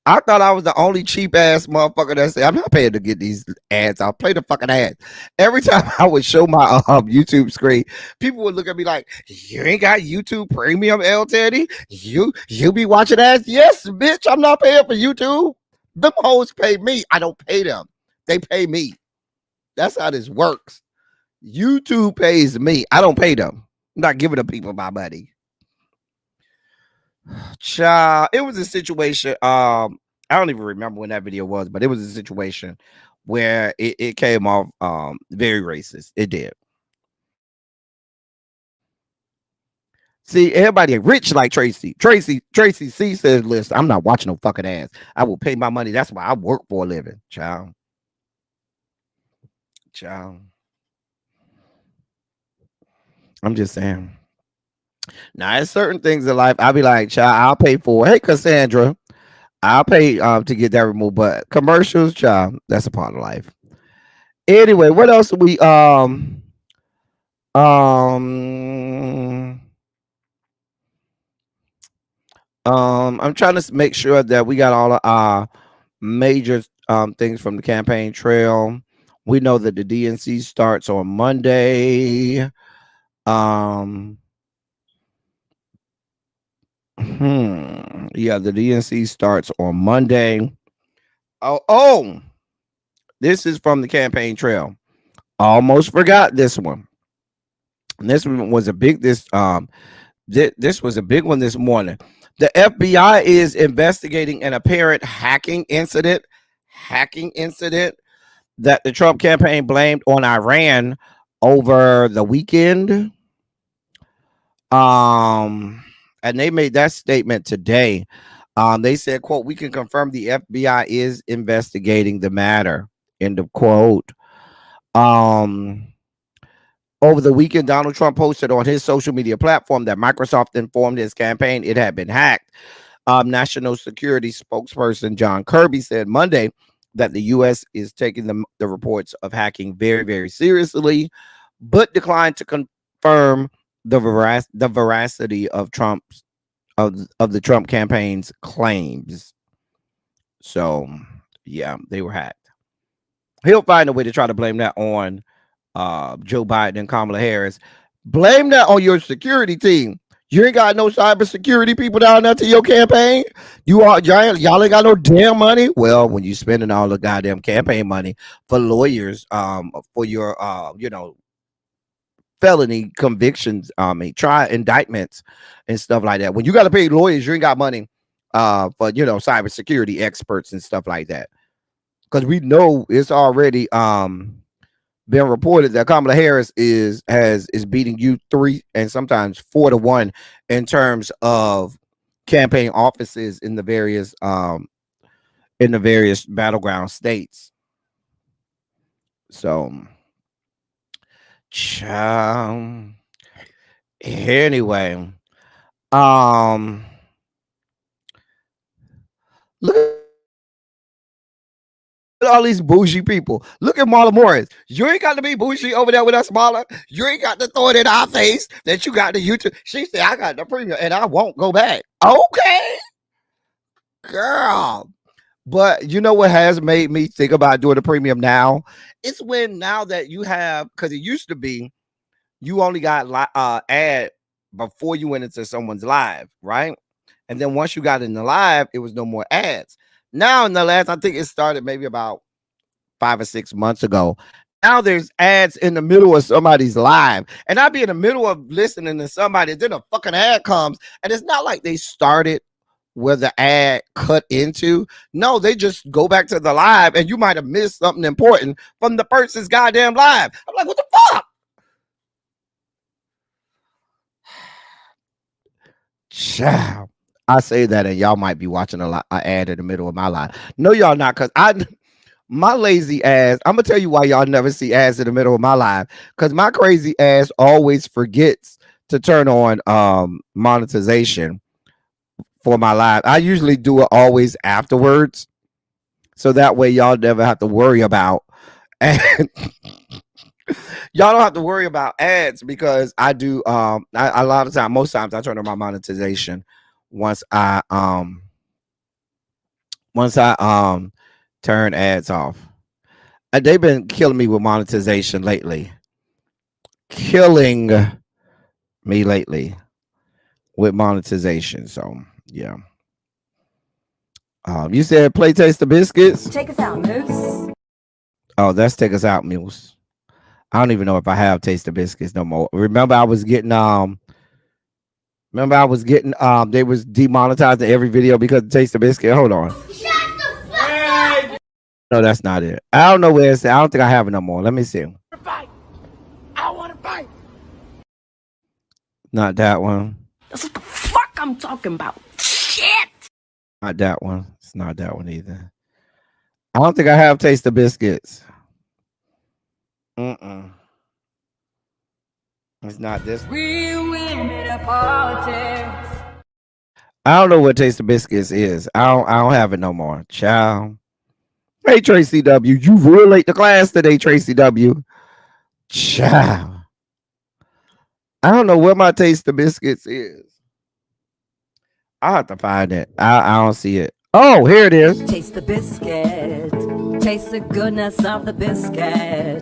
thought I was the only cheap ass motherfucker that said I'm not paying to get these ads. I'll play the fucking ads. Every time I would show my YouTube screen, people would look at me like, "You ain't got YouTube Premium, L Teddy. You be watching ads? Yes, bitch. I'm not paying for YouTube. Them hoes pay me. I don't pay them. They pay me. That's how this works. YouTube pays me. I don't pay them. I'm not giving the people my money." Child, it was a situation. I don't even remember when that video was, but it was a situation where it came off very racist. It did. See, everybody rich like Tracy. Tracy C says, "Listen, I'm not watching no fucking ads. I will pay my money. That's why I work for a living." Child. I'm just saying. Now, there's certain things in life I'll be like, child, I'll pay for. Hey, Cassandra, I'll pay to get that removed. But commercials, child, that's a part of life. Anyway, what else do we I'm trying to make sure that we got all of our major things from the campaign trail. We know that the DNC starts on Monday. Yeah, the DNC starts on Monday. Oh, this is from the campaign trail. Almost forgot this one. This one was a big this was a big one this morning. The FBI is investigating an apparent hacking incident that the Trump campaign blamed on Iran over the weekend. And they made that statement today. They said, quote, "We can confirm the FBI is investigating the matter," end of quote. Over the weekend, Donald Trump posted on his social media platform that Microsoft informed his campaign it had been hacked. National Security spokesperson John Kirby said Monday that the U.S. is taking the reports of hacking very, very seriously, but declined to confirm the veracity of the Trump campaign's claims. So, yeah, they were hacked. He'll find a way to try to blame that on Joe Biden and Kamala Harris. Blame that on your security team. You ain't got no cybersecurity people down there to your campaign. Y'all ain't got no damn money. Well, when you spending all the goddamn campaign money for lawyers, for your felony convictions, try indictments and stuff like that. When you got to pay lawyers, you ain't got money for cybersecurity experts and stuff like that. Because we know it's already been reported that Kamala Harris is beating you 3 and sometimes 4-1 in terms of campaign offices in the various battleground states. So anyway, look at all these bougie people. Look at Marla Morris. You ain't got to be bougie over there with us, Marla. You ain't got to throw it in our face that you got the YouTube. She said, I got the premium and I won't go back. Okay, girl. But you know what has made me think about doing the premium now? It's when now that you have, because it used to be you only got ad before you went into someone's live, right? And then once you got in the live, it was no more ads. Now in the last, I think it started maybe about 5 or 6 months ago. Now there's ads in the middle of somebody's live, and I'd be in the middle of listening to somebody, then a fucking ad comes, and it's not like they started where the ad cut into. No, they just go back to the live, and you might have missed something important from the person's goddamn live. I'm like, what the fuck? Child. I say that, and y'all might be watching an ad in the middle of my live. No, y'all not, because my lazy ass, I'm gonna tell you why y'all never see ads in the middle of my live, because my crazy ass always forgets to turn on monetization for my live. I usually do it always afterwards, so that way y'all never have to worry about and y'all don't have to worry about ads, because I do a lot of time, most times I turn on my monetization once I turn ads off. They've been killing me with monetization lately. Killing me lately with monetization. So yeah. You said play Taste the Biscuits. Take us out, Moose. Oh, that's Take Us Out, Moose. I don't even know if I have Taste the Biscuits no more. Remember I was getting they was demonetizing every video because of Taste the Biscuit. Hold on. No, that's not it. I don't know where it's at. I don't think I have it no more. Let me see. I want to fight. Not that one. That's what the fuck I'm talking about. Shit. Not that one. It's not that one either. I don't think I have Taste the Biscuits. It's not this. We win at politics. I don't know what Taste the Biscuits is. I don't have it no more. Child. Hey, Tracy W. You real late to class today, Tracy W. Child. I don't know what my Taste the Biscuits is. I'll have to find it. I don't see it. Oh, here it is. Taste the biscuit. Taste the goodness of the biscuit.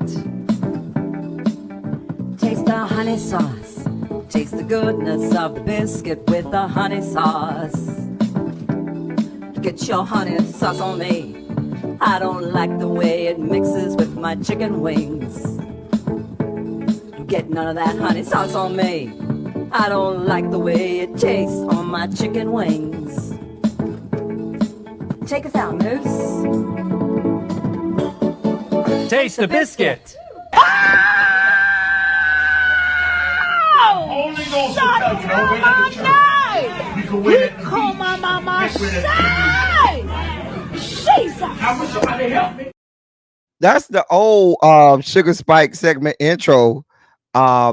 Taste the honey sauce. Taste the goodness of the biscuit with the honey sauce. Get your honey sauce on me. I don't like the way it mixes with my chicken wings. Get none of that honey sauce on me. I don't like the way it tastes on my chicken wings. Take us out, Moose. Taste the biscuit. Holy Ghost, we can win it. Come on, mama, Jesus! I wish somebody help me. That's the old Sugar Spike segment intro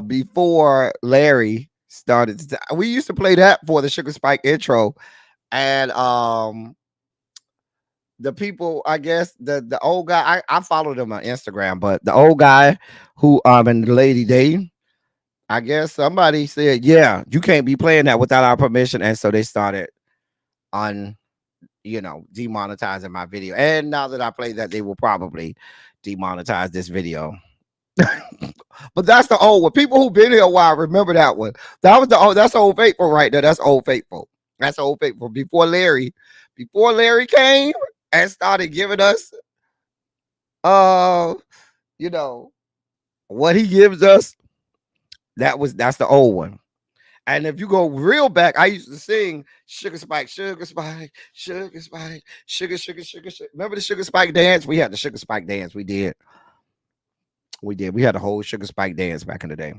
before Larry started. We used to play that for the Sugar Spike intro, and the people, I guess the old guy, I followed him on Instagram, but the old guy who and the lady Dave, I guess somebody said, yeah, you can't be playing that without our permission, and so they started on demonetizing my video. And now that I play that, they will probably demonetize this video. But that's the old one. People who've been here a while remember that one. That's Old Faithful right there. That's Old Faithful. That's Old Faithful. Before Larry came and started giving us what he gives us That's the old one. And if you go real back, I used to sing Sugar Spike, Sugar Spike, Sugar Spike, Sugar, Sugar, Sugar, Sugar. Remember the Sugar Spike dance? We had the Sugar Spike dance. We did. We did. We had the whole Sugar Spike dance back in the day.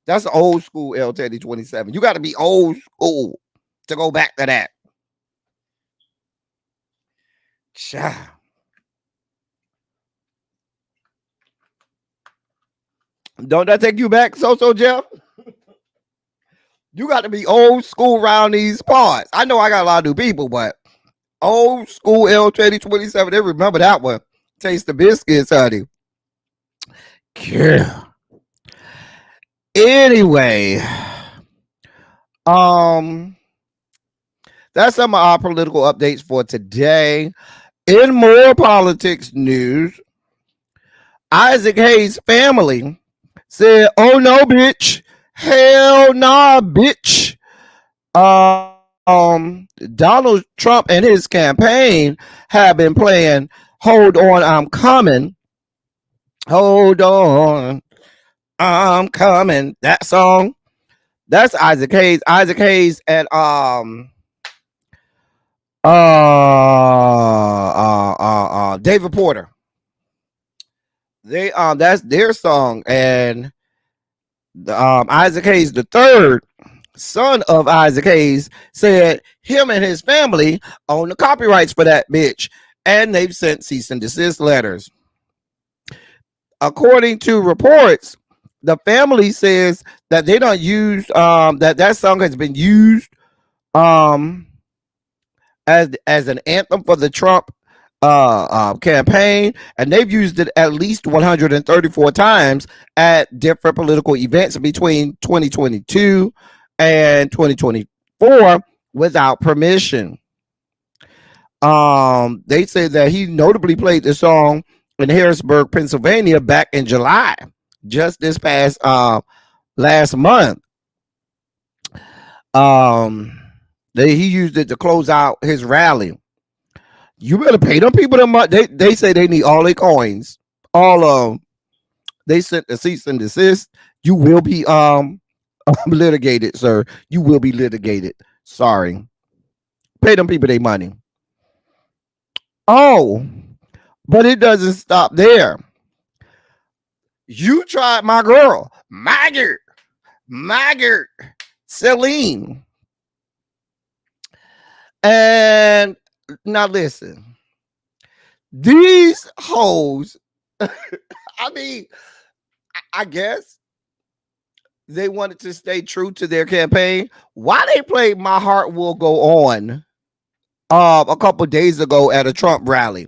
That's old school L Teddy 27. You got to be old school to go back to that. Cha. Don't that take you back, So Jeff? You got to be old school around these parts. I know I got a lot of new people, but old school L Teddy 27. They remember that one. Taste the biscuits, honey. Yeah. Anyway, that's some of our political updates for today. In more politics news, Isaac Hayes' family said, "Oh no, bitch. Hell nah, bitch." Donald Trump and his campaign have been playing "Hold On, I'm Coming." Hold on, I'm coming. That song. That's Isaac Hayes. Isaac Hayes and David Porter. They that's their song, and Isaac Hayes the third, son of Isaac Hayes, said him and his family own the copyrights for that bitch, and they've sent cease and desist letters. According to reports, the family says that they don't use that song has been used as an anthem for the Trump campaign, and they've used it at least 134 times at different political events between 2022 and 2024 without permission. They say that he notably played the song in Harrisburg, Pennsylvania back in July, just this past last month. He used it to close out his rally. You better pay them people the money. They say they need all their coins. All of them. They sent the cease and desist. You will be litigated, sir. You will be litigated. Sorry. Pay them people their money. Oh, but it doesn't stop there. You tried my girl, Celine. And now listen, these hoes, I mean, I guess they wanted to stay true to their campaign. Why they played My Heart Will Go On a couple days ago at a Trump rally?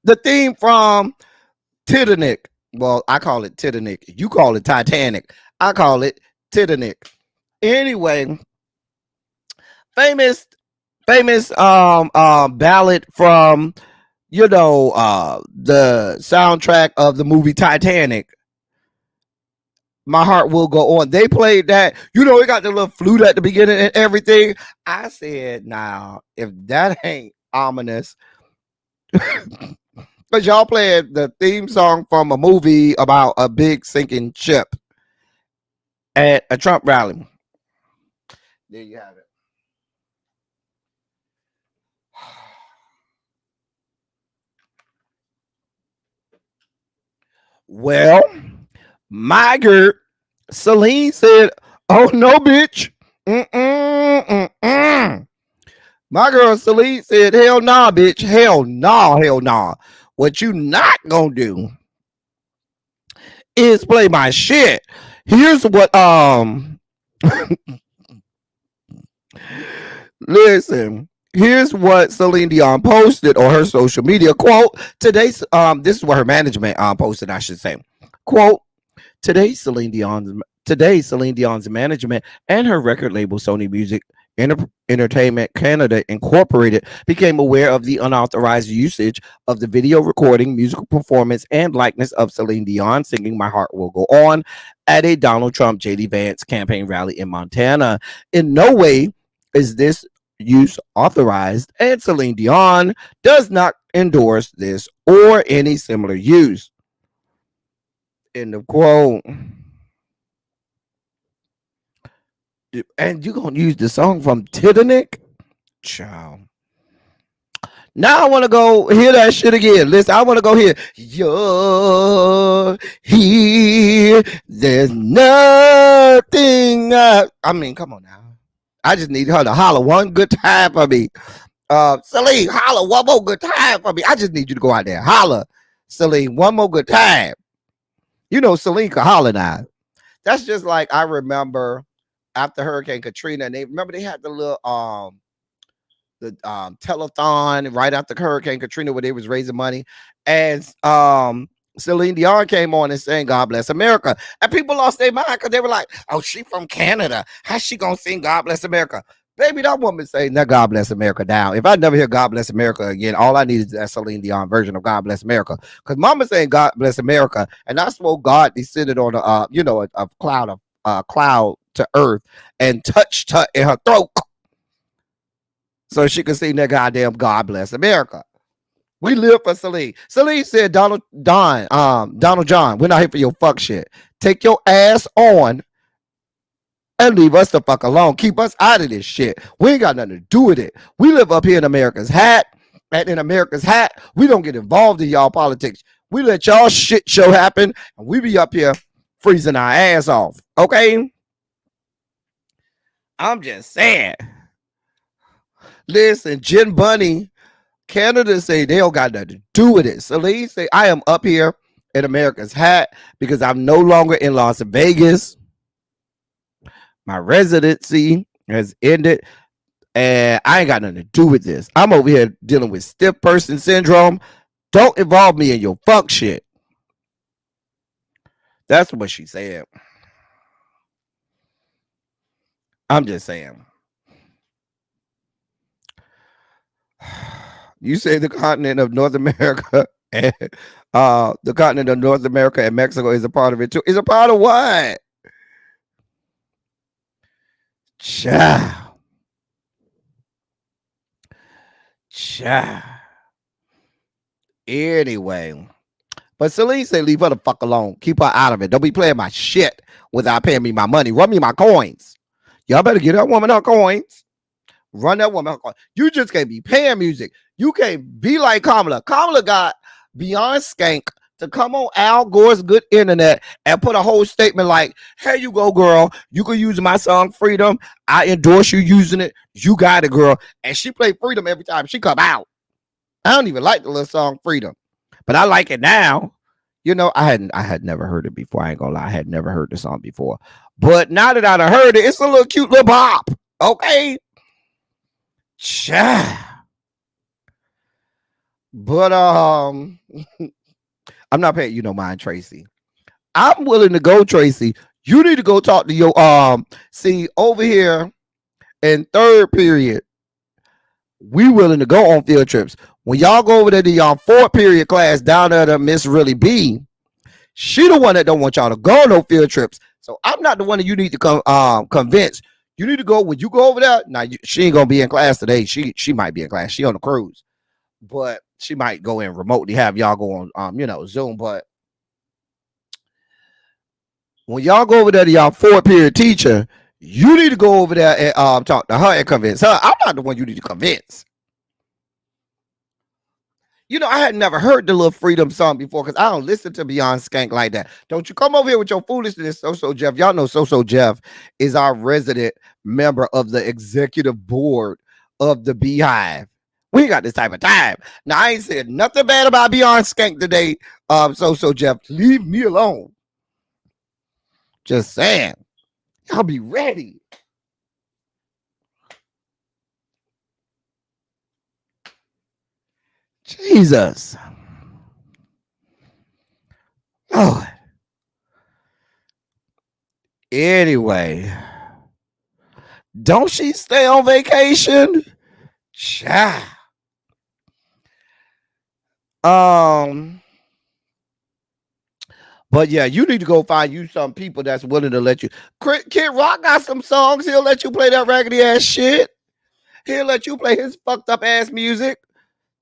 The theme from Titanic. Well, I call it Titanic. You call it Titanic. I call it Titanic. Anyway, famous ballad from the soundtrack of the movie Titanic. My Heart Will Go On. They played that. It got the little flute at the beginning and everything. I said, now, if that ain't ominous. Because y'all played the theme song from a movie about a big sinking ship at a Trump rally. There you have it. Well, my girl Celine said, "Oh no, bitch." My girl Celine said, "Hell nah, bitch. Hell nah, hell nah. What you not gonna do is play my shit." Here's what listen. Here's what Celine Dion posted on her social media. Quote, today's this is what her management posted, I should say. Quote, today Celine Dion's management and her record label Sony Music Entertainment Canada Incorporated became aware of the unauthorized usage of the video recording, musical performance, and likeness of Celine Dion singing My Heart Will Go On at a Donald Trump J.D. Vance campaign rally in Montana. In no way is this use authorized, and Celine Dion does not endorse this or any similar use. End of quote. And you gonna use the song from Titanic? Child. Now I want to go hear that shit again. Listen, I want to go hear. You're here. There's nothing. I mean, come on now. I just need her to holler one good time for me. Celine, holler one more good time for me. I just need you to go out there. Holler, Celine, one more good time. You know, Celine can holler now. That's just like I remember after Hurricane Katrina, and they had the little telethon right after Hurricane Katrina where they was raising money, and Celine Dion came on and sang God Bless America, and people lost their mind because they were like, oh, she from Canada, how's she gonna sing God Bless America? Baby, that woman saying that God Bless America down. If I never hear God Bless America again, all I need is that Celine Dion version of God Bless America, because mama saying God Bless America, and I spoke God descended on a cloud to earth and touched her in her throat so she could sing that goddamn God Bless America. We live for Celine. Celine said, Donald John, we're not here for your fuck shit. Take your ass on and leave us the fuck alone. Keep us out of this shit. We ain't got nothing to do with it. We live up here in America's hat, and in America's hat, we don't get involved in y'all politics. We let y'all shit show happen, and we be up here freezing our ass off. Okay? I'm just saying. Listen, Jen Bunny, Canada say they don't got nothing to do with it. Celine say, I am up here in America's hat because I'm no longer in Las Vegas. My residency has ended, and I ain't got nothing to do with this. I'm over here dealing with stiff person syndrome. Don't involve me in your fuck shit. That's what she said. I'm just saying. You say the continent of North America and the continent of North America and Mexico is a part of it too. Is a part of what? Child. Anyway. But Celine said, leave her the fuck alone. Keep her out of it. Don't be playing my shit without paying me my money. Run me my coins. Y'all better get that woman her coins. Run that woman her coins. You just can't be paying music. You can't be like Kamala. Kamala got Beyond Skank to come on Al Gore's Good Internet and put a whole statement like, here you go, girl. You can use my song Freedom. I endorse you using it. You got it, girl. And she played Freedom every time she come out. I don't even like the little song Freedom, but I like it now. You know, I had never heard it before. I ain't gonna lie. I had never heard the song before. But now that I've heard it, it's a little cute little bop. Okay. But I'm not paying you no mind, Tracy. I'm willing to go, Tracy. You need to go talk to your see over here in third period. We willing to go on field trips. When y'all go over there to y'all fourth period class down there to Miss Really B, she the one that don't want y'all to go on no field trips. So I'm not the one that you need to convince. You need to go when you go over there. Now she ain't gonna be in class today. She might be in class. She on a cruise, but she might go in remotely, have y'all go on Zoom. But when y'all go over there to y'all fourth period teacher, you need to go over there and talk to her and convince her. I'm not the one you need to convince. You know, I had never heard the little Freedom song before because I don't listen to Beyond Skank like that. Don't you come over here with your foolishness, So Jeff. Y'all know So Jeff is our resident member of the executive board of the Beehive. We ain't got this type of time. Now, I ain't said nothing bad about Beyond Skank today. So Jeff, leave me alone. Just saying. Y'all be ready. Jesus. Lord. Anyway. Don't she stay on vacation? Child. But yeah, you need to go find you some people that's willing to let you. Kid Rock got some songs. He'll let you play that raggedy ass shit. He'll let you play his fucked up ass music.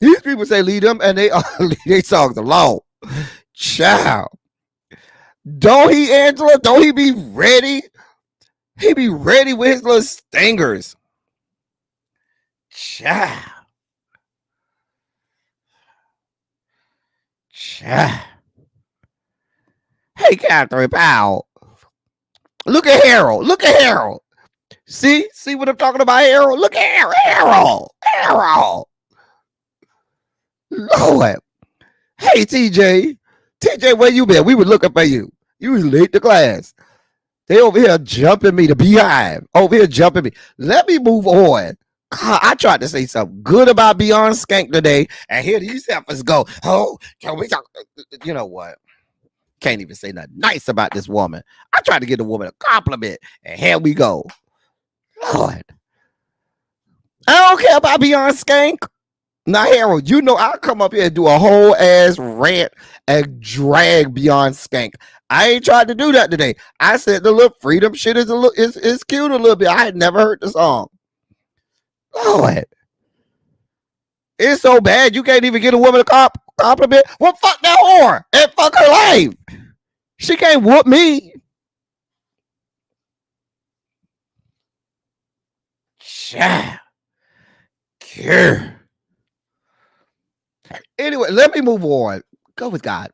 These people say leave them and they leave their songs alone. Child. Don't he, Angela? Don't he be ready He be ready with his little stingers. Cha. Cha. Hey, Catherine Powell. Look at Harold. Look at Harold. See what I'm talking about, Harold? Look at Harold. Harold. Lord. Hey, TJ. TJ, where you been? We were looking for you. You was late to class. They over here jumping me, the beehive. Over here jumping me. Let me move on. I tried to say something good about Beyond Skank today, and here these heifers go. Oh, can we talk? You know what? Can't even say nothing nice about this woman. I tried to give the woman a compliment, and here we go. Lord. I don't care about Beyond Skank. Now, Harold, you know I'll come up here and do a whole ass rant and drag Beyond Skank. I ain't tried to do that today. I said the little freedom shit is cute a little bit. I had never heard the song. Lord. It's so bad you can't even get a woman a compliment. Well, fuck that whore and fuck her life. She can't whoop me. Cha. Anyway, let me move on. Go with God.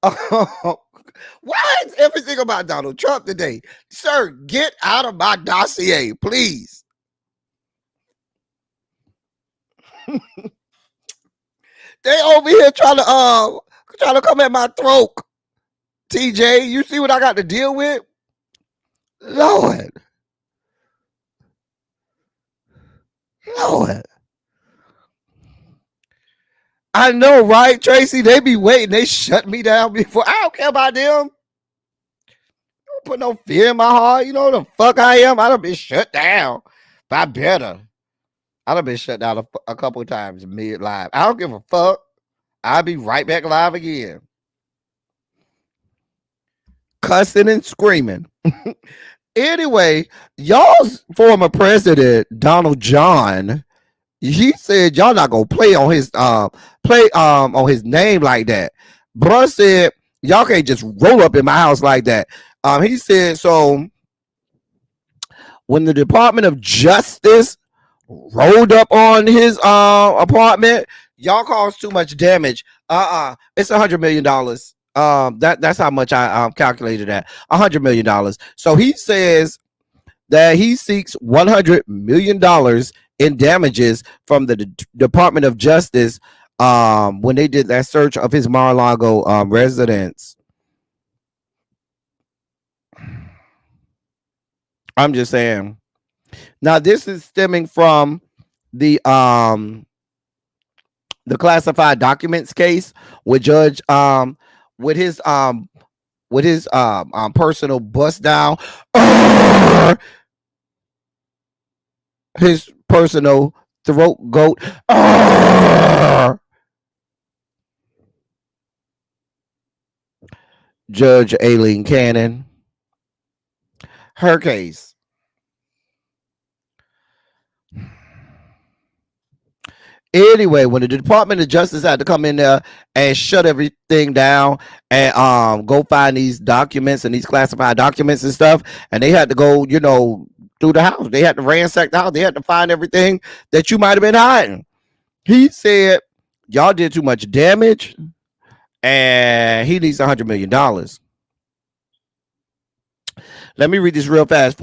Why is everything about Donald Trump today? Sir, get out of my dossier, please. They over here trying to come at my throat. TJ, you see what I got to deal with? Lord. I know, right, Tracy? They be waiting. They shut me down before. I don't care about them. Don't put no fear in my heart. You know the fuck I am? I done been shut down. But I better. I done been shut down a couple of times mid-live. I don't give a fuck. I'll be right back live again. Cussing and screaming. Anyway, y'all's former president, Donald John, he said y'all not gonna play on his name like that. Bruh said y'all can't just roll up in my house like that. He said so when the Department of Justice rolled up on his apartment, y'all caused too much damage. It's $100 million. That's how much I calculated that. $100 million. So he says that he seeks $100 million in damages from the Department of Justice when they did that search of his Mar-a-Lago residence. I'm just saying. Now this is stemming from the classified documents case with Judge with his personal bust down, his personal throat goat. Judge Aileen Cannon, her case. Anyway, when the Department of Justice had to come in there and shut everything down and go find these documents and these classified documents and stuff, and they had to go, through the house. They had to ransack the house. They had to find everything that you might have been hiding. He said, y'all did too much damage, and he needs $100 million. Let me read this real fast.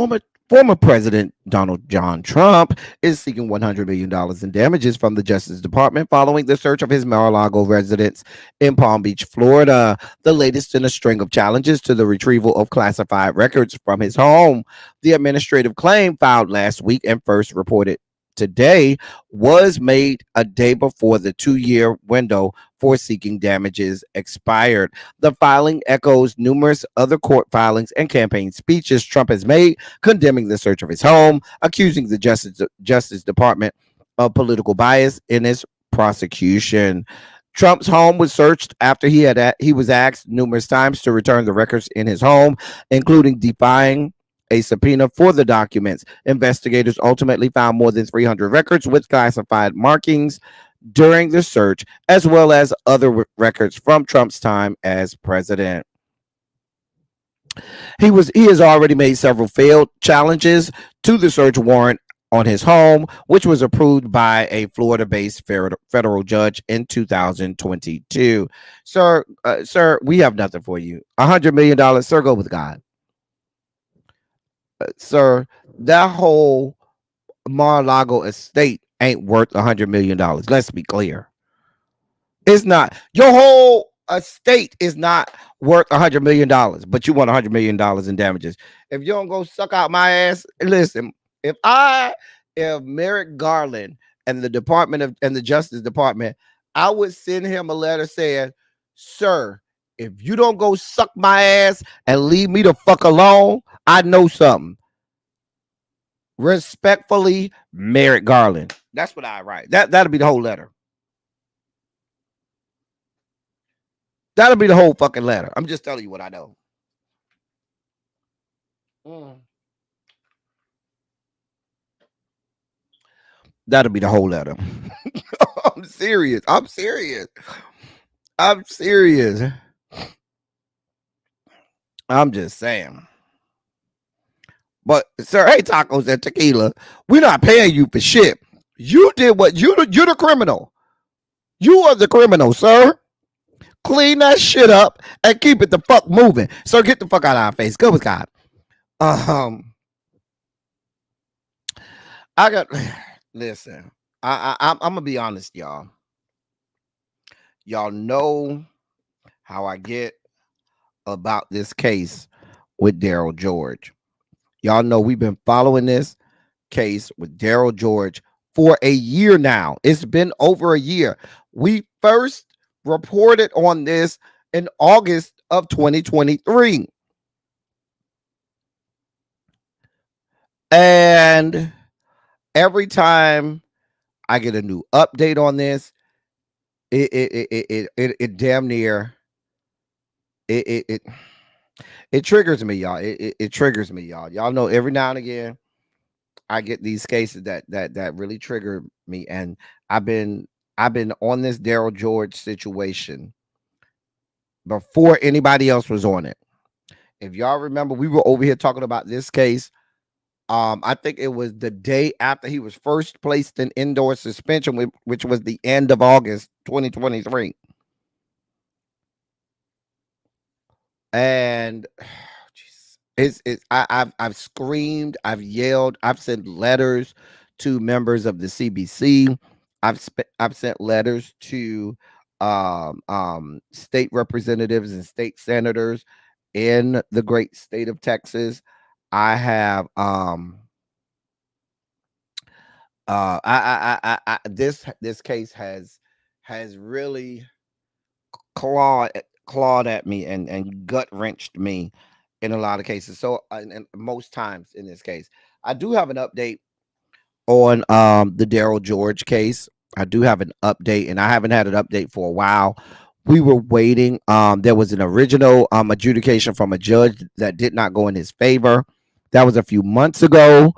Former President Donald John Trump is seeking $100 million in damages from the Justice Department following the search of his Mar-a-Lago residence in Palm Beach, Florida, the latest in a string of challenges to the retrieval of classified records from his home. The administrative claim filed last week and first reported today was made a day before the 2-year window for seeking damages expired. The filing echoes numerous other court filings and campaign speeches Trump has made condemning the search of his home, accusing the Justice Department of political bias in its prosecution. Trump's home was searched after he was asked numerous times to return the records in his home, including defying a subpoena for the documents. Investigators ultimately found more than 300 records with classified markings during the search, as well as other records from Trump's time as president. He has already made several failed challenges to the search warrant on his home, which was approved by a Florida-based federal judge in 2022. Sir, we have nothing for you. $100 million, sir. Go with God, sir. That whole Mar-a-Lago estate ain't worth $100 million. Let's be clear. It's not. Your whole estate is not worth $100 million, but you want $100 million in damages. If you don't go suck out my ass, listen. If Merrick Garland and the Justice Department, I would send him a letter saying, "Sir, if you don't go suck my ass and leave me the fuck alone, I know something." Respectfully, Merrick Garland. That's what I write. That'll be the whole letter. That'll be the whole fucking letter. I'm just telling you what I know. That'll be the whole letter. I'm serious. I'm serious. I'm serious. I'm just saying. But sir, hey, tacos and tequila, we're not paying you for shit. You did what you're the criminal. You are the criminal, sir. Clean that shit up and keep it the fuck moving. Sir, get the fuck out of our face. Go with God. I got listen. I'm gonna be honest, y'all. Y'all know how I get about this case with Daryl George. Y'all know we've been following this case with Daryl George for a year now. It's been over a year. We first reported on this in August of 2023. And every time I get a new update on this, it damn near it triggers me, y'all. It triggers me, y'all. Y'all know every now and again I get these cases that really trigger me, and I've been on this Daryl George situation before anybody else was on it. If y'all remember, we were over here talking about this case. I think it was the day after he was first placed in indoor suspension, which was the end of August 2023. And I've screamed, I've yelled, I've sent letters to members of the CBC. I've sent letters to state representatives and state senators in the great state of Texas. I have this case has really clawed at me and gut wrenched me in a lot of cases. So and most times in this case, I do have an update on the Daryl George case. I do have an update, and I haven't had an update for a while. We were waiting. There was an original adjudication from a judge that did not go in his favor. That was a few months ago.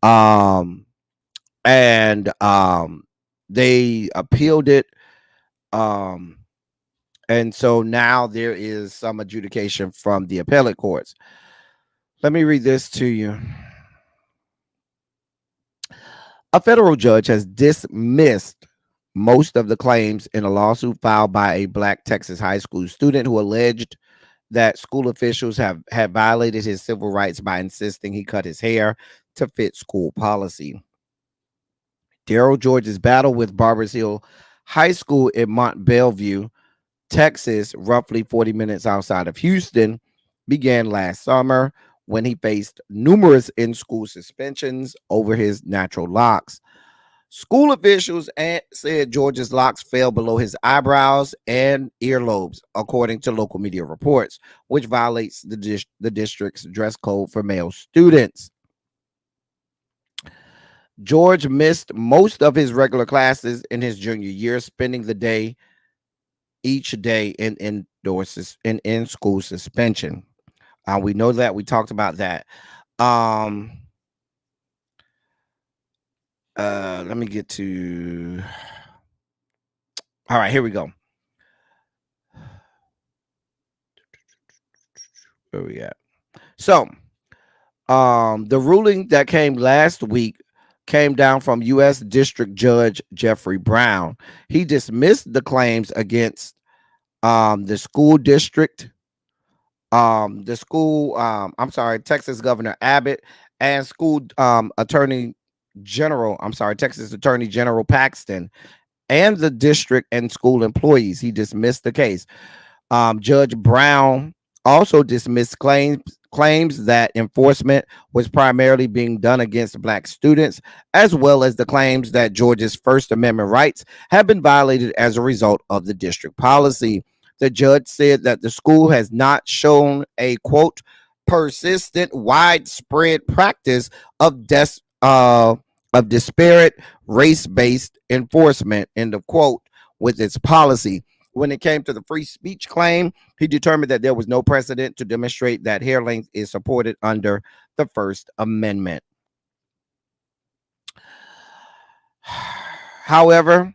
And they appealed it. And so now there is some adjudication from the appellate courts. Let me read this to you. A federal judge has dismissed most of the claims in a lawsuit filed by a Black Texas high school student who alleged that school officials have violated his civil rights by insisting he cut his hair to fit school policy. Daryl George's battle with Barbers Hill High School in Mont Belvieu, Texas, roughly 40 minutes outside of Houston, began last summer when he faced numerous in-school suspensions over his natural locks. School officials said George's locks fell below his eyebrows and earlobes, according to local media reports, which violates the district's dress code for male students. George missed most of his regular classes in his junior year, spending the day each day in in-school suspension. We know that. We talked about that. Let me get to. All right, here we go. Where we at? So, the ruling that came last week came down from U.S. District Judge Jeffrey Brown. He dismissed the claims against the school district, Texas Governor Abbott, and school attorney general, Texas Attorney General Paxton, and the district and school employees. He dismissed the case. Judge Brown also dismissed claims that enforcement was primarily being done against black students, as well as the claims that Georgia's First Amendment rights have been violated as a result of the district policy. The judge said that the school has not shown a quote persistent, widespread practice of disparate race-based enforcement, end of quote, with its policy. When it came to the free speech claim, he determined that there was no precedent to demonstrate that hair length is supported under the First Amendment. However,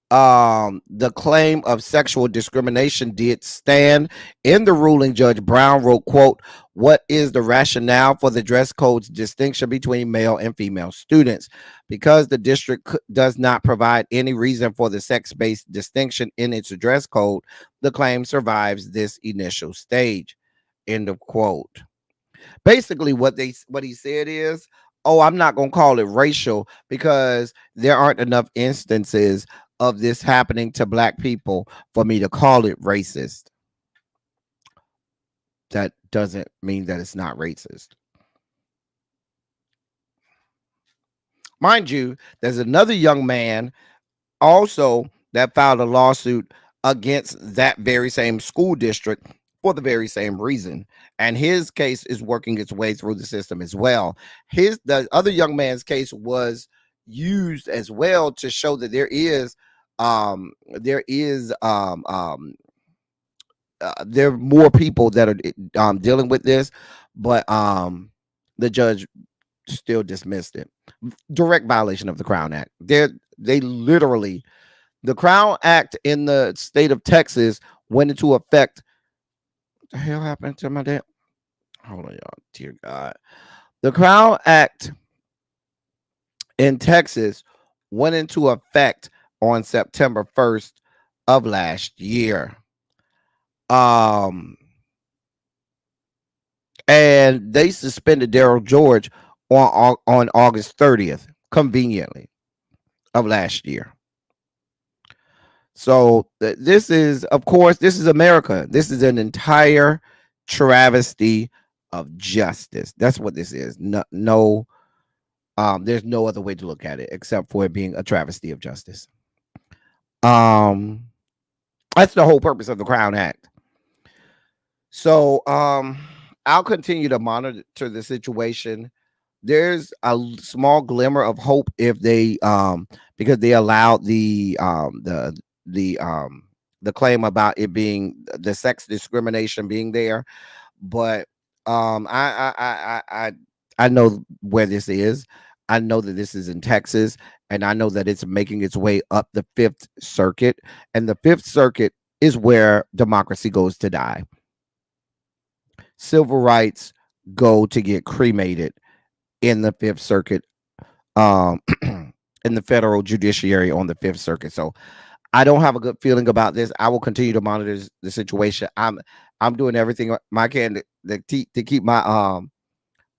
the claim of sexual discrimination did stand. In the ruling, Judge Brown wrote, quote, "What is the rationale for the dress code's distinction between male and female students? Because the district does not provide any reason for the sex-based distinction in its dress code, the claim survives this initial stage," end of quote. Basically, what he said is, oh, I'm not going to call it racial because there aren't enough instances of this happening to black people for me to call it racist. That doesn't mean that it's not racist. Mind you, there's another young man also that filed a lawsuit against that very same school district for the very same reason, and his case is working its way through the system as well. The other young man's case was used as well to show that there are more people that are dealing with this, but the judge still dismissed it. Direct violation of the Crown Act. They literally, the Crown Act in the state of Texas went into effect. What the hell happened to my dad? Hold on, y'all. Dear God. The Crown Act in Texas went into effect on September 1st of last year. And they suspended Daryl George on August 30th, conveniently, of last year. So this is, of course, this is America. This is an entire travesty of justice. That's what this is. No, there's no other way to look at it except for it being a travesty of justice. That's the whole purpose of the Crown Act. So I'll continue to monitor the situation. There's a small glimmer of hope if they because they allowed the claim about it being the sex discrimination being there, but I know where this is. I know that this is in Texas, and I know that it's making its way up the Fifth Circuit, and the Fifth Circuit is where democracy goes to die. Civil rights go to get cremated in the Fifth Circuit, in the federal judiciary on the Fifth Circuit. So I don't have a good feeling about this. I will continue to monitor the situation. I'm doing everything I can to keep my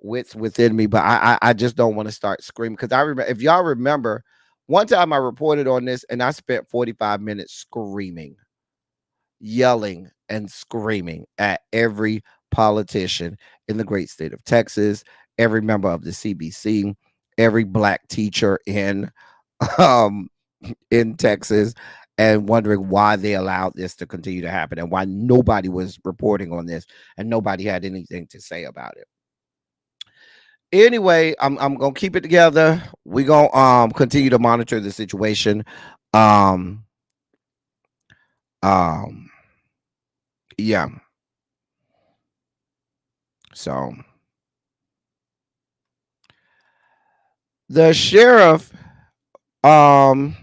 wits within me, but I just don't want to start screaming, because I remember, if y'all remember, one time I reported on this and I spent 45 minutes screaming, yelling, and screaming at every politician in the great state of Texas, every member of the CBC, every black teacher in Texas, and wondering why they allowed this to continue to happen and why nobody was reporting on this and nobody had anything to say about it. Anyway, I'm gonna keep it together. We're gonna continue to monitor the situation. Yeah. So the sheriff of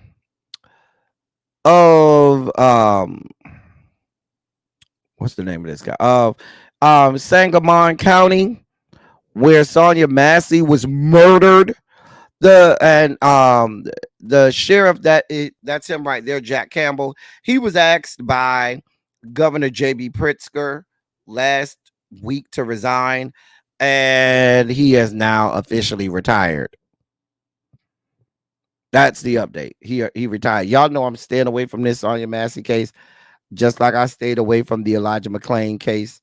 what's the name of this guy? Of Sangamon County where Sonia Massie was murdered. The sheriff that's him right there, Jack Campbell. He was asked by Governor J.B. Pritzker last week to resign, and he has now officially retired. That's the update. He retired. Y'all know I'm staying away from this Sonia Massie case, just like I stayed away from the Elijah McClain case.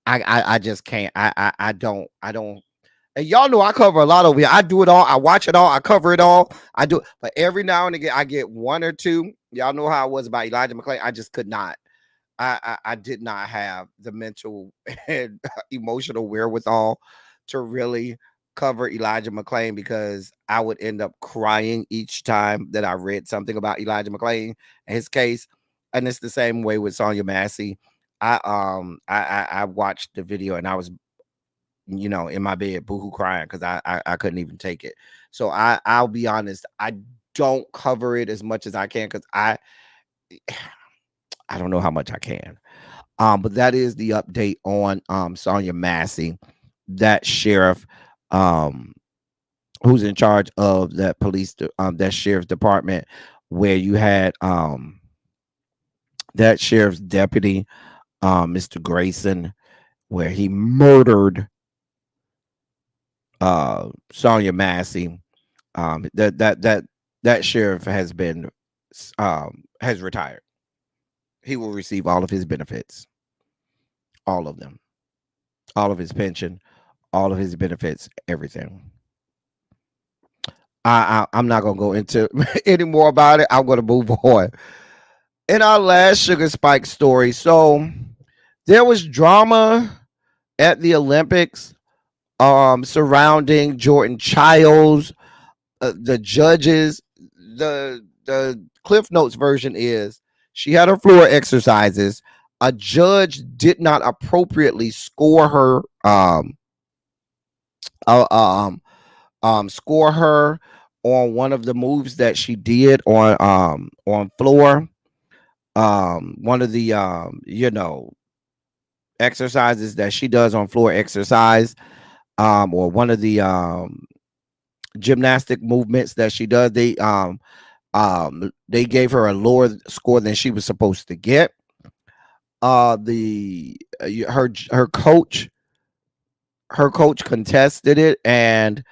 I just can't. I don't. And y'all know I cover a lot over here. I do it all. I watch it all. I cover it all. I do. But every now and again, I get one or two. Y'all know how I was about Elijah McClain. I just could not. I did not have the mental and emotional wherewithal to really cover Elijah McClain, because I would end up crying each time that I read something about Elijah McClain and his case. And it's the same way with Sonia Massie. I watched the video and I was, in my bed boohoo crying because I couldn't even take it. So I'll be honest, I don't cover it as much as I can because I don't know how much I can. But that is the update on Sonia Massie, that sheriff who's in charge of that that sheriff's department, where you had that sheriff's deputy, Mr. Grayson, where he murdered Sonia Massie. That sheriff has been has retired. He will receive all of his benefits, all of them, all of his pension, all of his benefits, everything. I'm not gonna go into any more about it. I'm gonna move on. In our last Sugar Spike story, so there was drama at the Olympics surrounding Jordan Childs. The judges, the Cliff Notes version is she had her floor exercises. A judge did not appropriately score her score her on one of the moves that she did on floor. One of the exercises that she does on floor exercise, or one of the gymnastic movements that she does. They gave her a lower score than she was supposed to get. Her coach contested it, and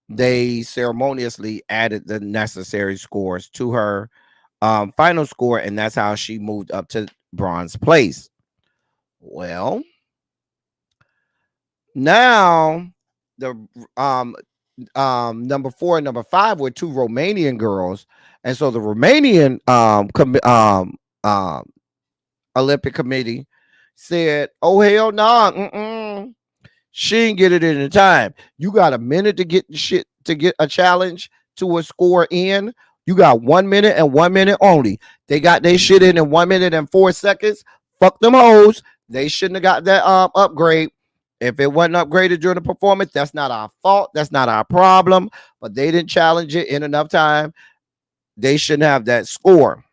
they ceremoniously added the necessary scores to her final score, and that's how she moved up to bronze place. Well, now the number 4 and number 5 were two Romanian girls, and so the Romanian Olympic Committee said, "Oh hell nah, she didn't get it in the time. You got a minute to get a challenge to a score in. You got 1 minute and 1 minute only. They got their shit in 1 minute and 4 seconds. Fuck them hoes. They shouldn't have got that upgrade. If it wasn't upgraded during the performance, that's not our fault. That's not our problem. But they didn't challenge it in enough time. They shouldn't have that score."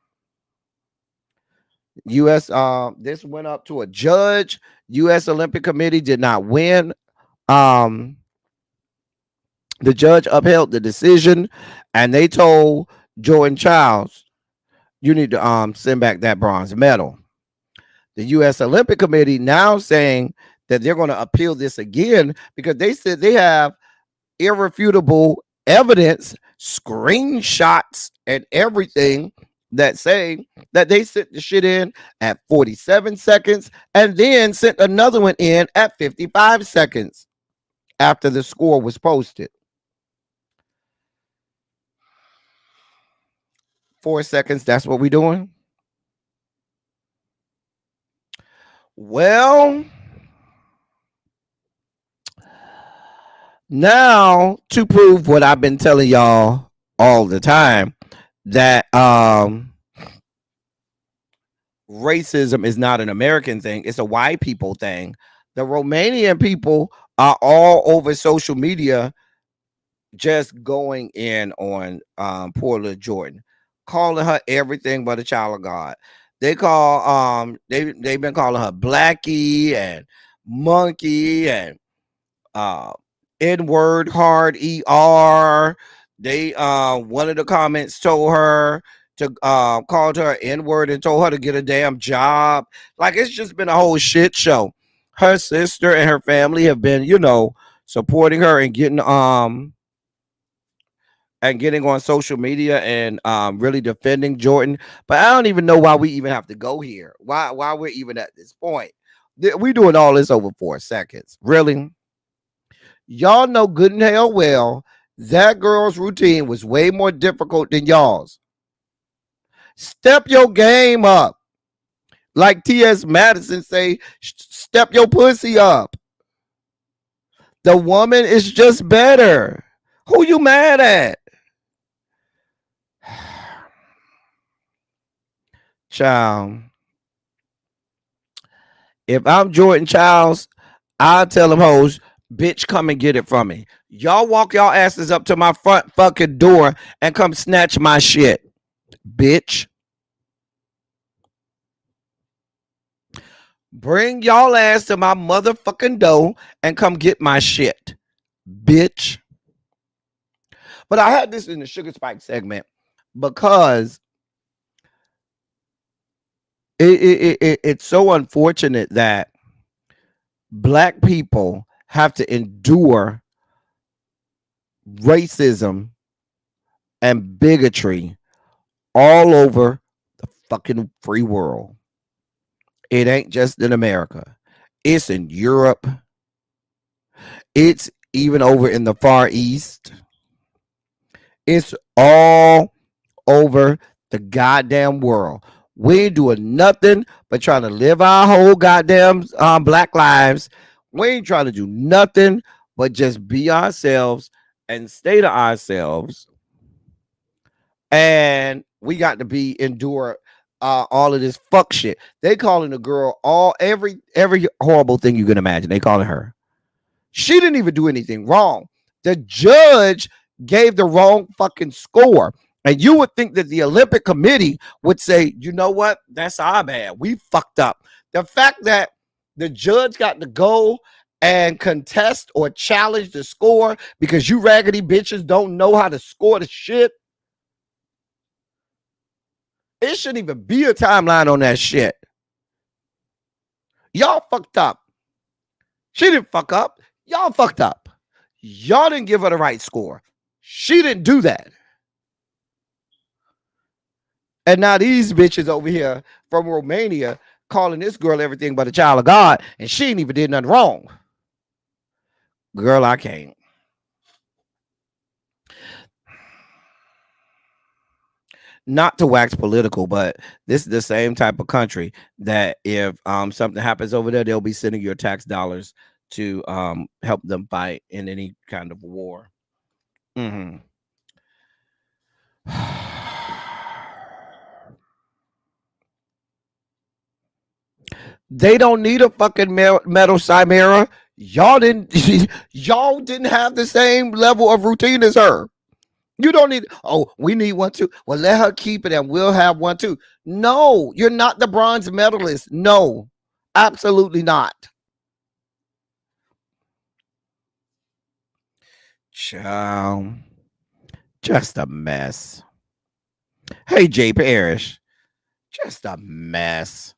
U.S. This went up to a judge. U.S. Olympic Committee did not win. The judge upheld the decision, and they told Jordan Childs, "You need to send back that bronze medal." The U.S. Olympic Committee now saying that they're going to appeal this again because they said they have irrefutable evidence, screenshots, and everything that say that they sent the shit in at 47 seconds and then sent another one in at 55 seconds after the score was posted. 4 seconds, that's what we're doing. Well, now to prove what I've been telling y'all all the time, that racism is not an American thing, it's a white people thing. The Romanian people are all over social media just going in on poor little Jordan, calling her everything but a child of God. They call they've been calling her Blackie and Monkey and N-word hard ER. They one of the comments told her to called her N-word and told her to get a damn job. Like, it's just been a whole shit show. Her sister and her family have been, supporting her and getting on social media and really defending Jordan. But I don't even know why we even have to go here. Why we're even at this point. We doing all this over 4 seconds. Really? Y'all know good and hell well that girl's routine was way more difficult than y'all's. Step your game up. Like T.S. Madison say, step your pussy up. The woman is just better. Who you mad at? Child. If I'm Jordan Childs, I'll tell them hoes, bitch, come and get it from me. Y'all walk y'all asses up to my front fucking door and come snatch my shit, bitch. Bring y'all ass to my motherfucking door and come get my shit, bitch. But I had this in the Sugar Spike segment because it's so unfortunate that Black people have to endure racism and bigotry all over the fucking free world. It ain't just in America. It's in Europe. It's even over in the Far East. It's all over the goddamn world. We ain't doing nothing but trying to live our whole goddamn Black lives. We ain't trying to do nothing but just be ourselves and stay to ourselves. And we got to endure all of this fuck shit. They calling the girl every horrible thing you can imagine. They calling her. She didn't even do anything wrong. The judge gave the wrong fucking score. And you would think that the Olympic Committee would say, you know what? That's our bad. We fucked up. The fact that the judge got to go and contest or challenge the score because you raggedy bitches don't know how to score the shit. It shouldn't even be a timeline on that shit. Y'all fucked up. She didn't fuck up. Y'all fucked up. Y'all didn't give her the right score. She didn't do that. And now these bitches over here from Romania calling this girl everything but a child of God, and she ain't even did nothing wrong. Girl, I can't. Not to wax political, but this is the same type of country that if something happens over there, they'll be sending your tax dollars to help them fight in any kind of war. Mm-hmm. They don't need a fucking metal chimera. Y'all didn't have the same level of routine as her. You don't need, we need one too. Well, let her keep it and we'll have one too. No, you're not the bronze medalist. No, absolutely not. Child, just a mess. Hey, Jay Parrish, just a mess.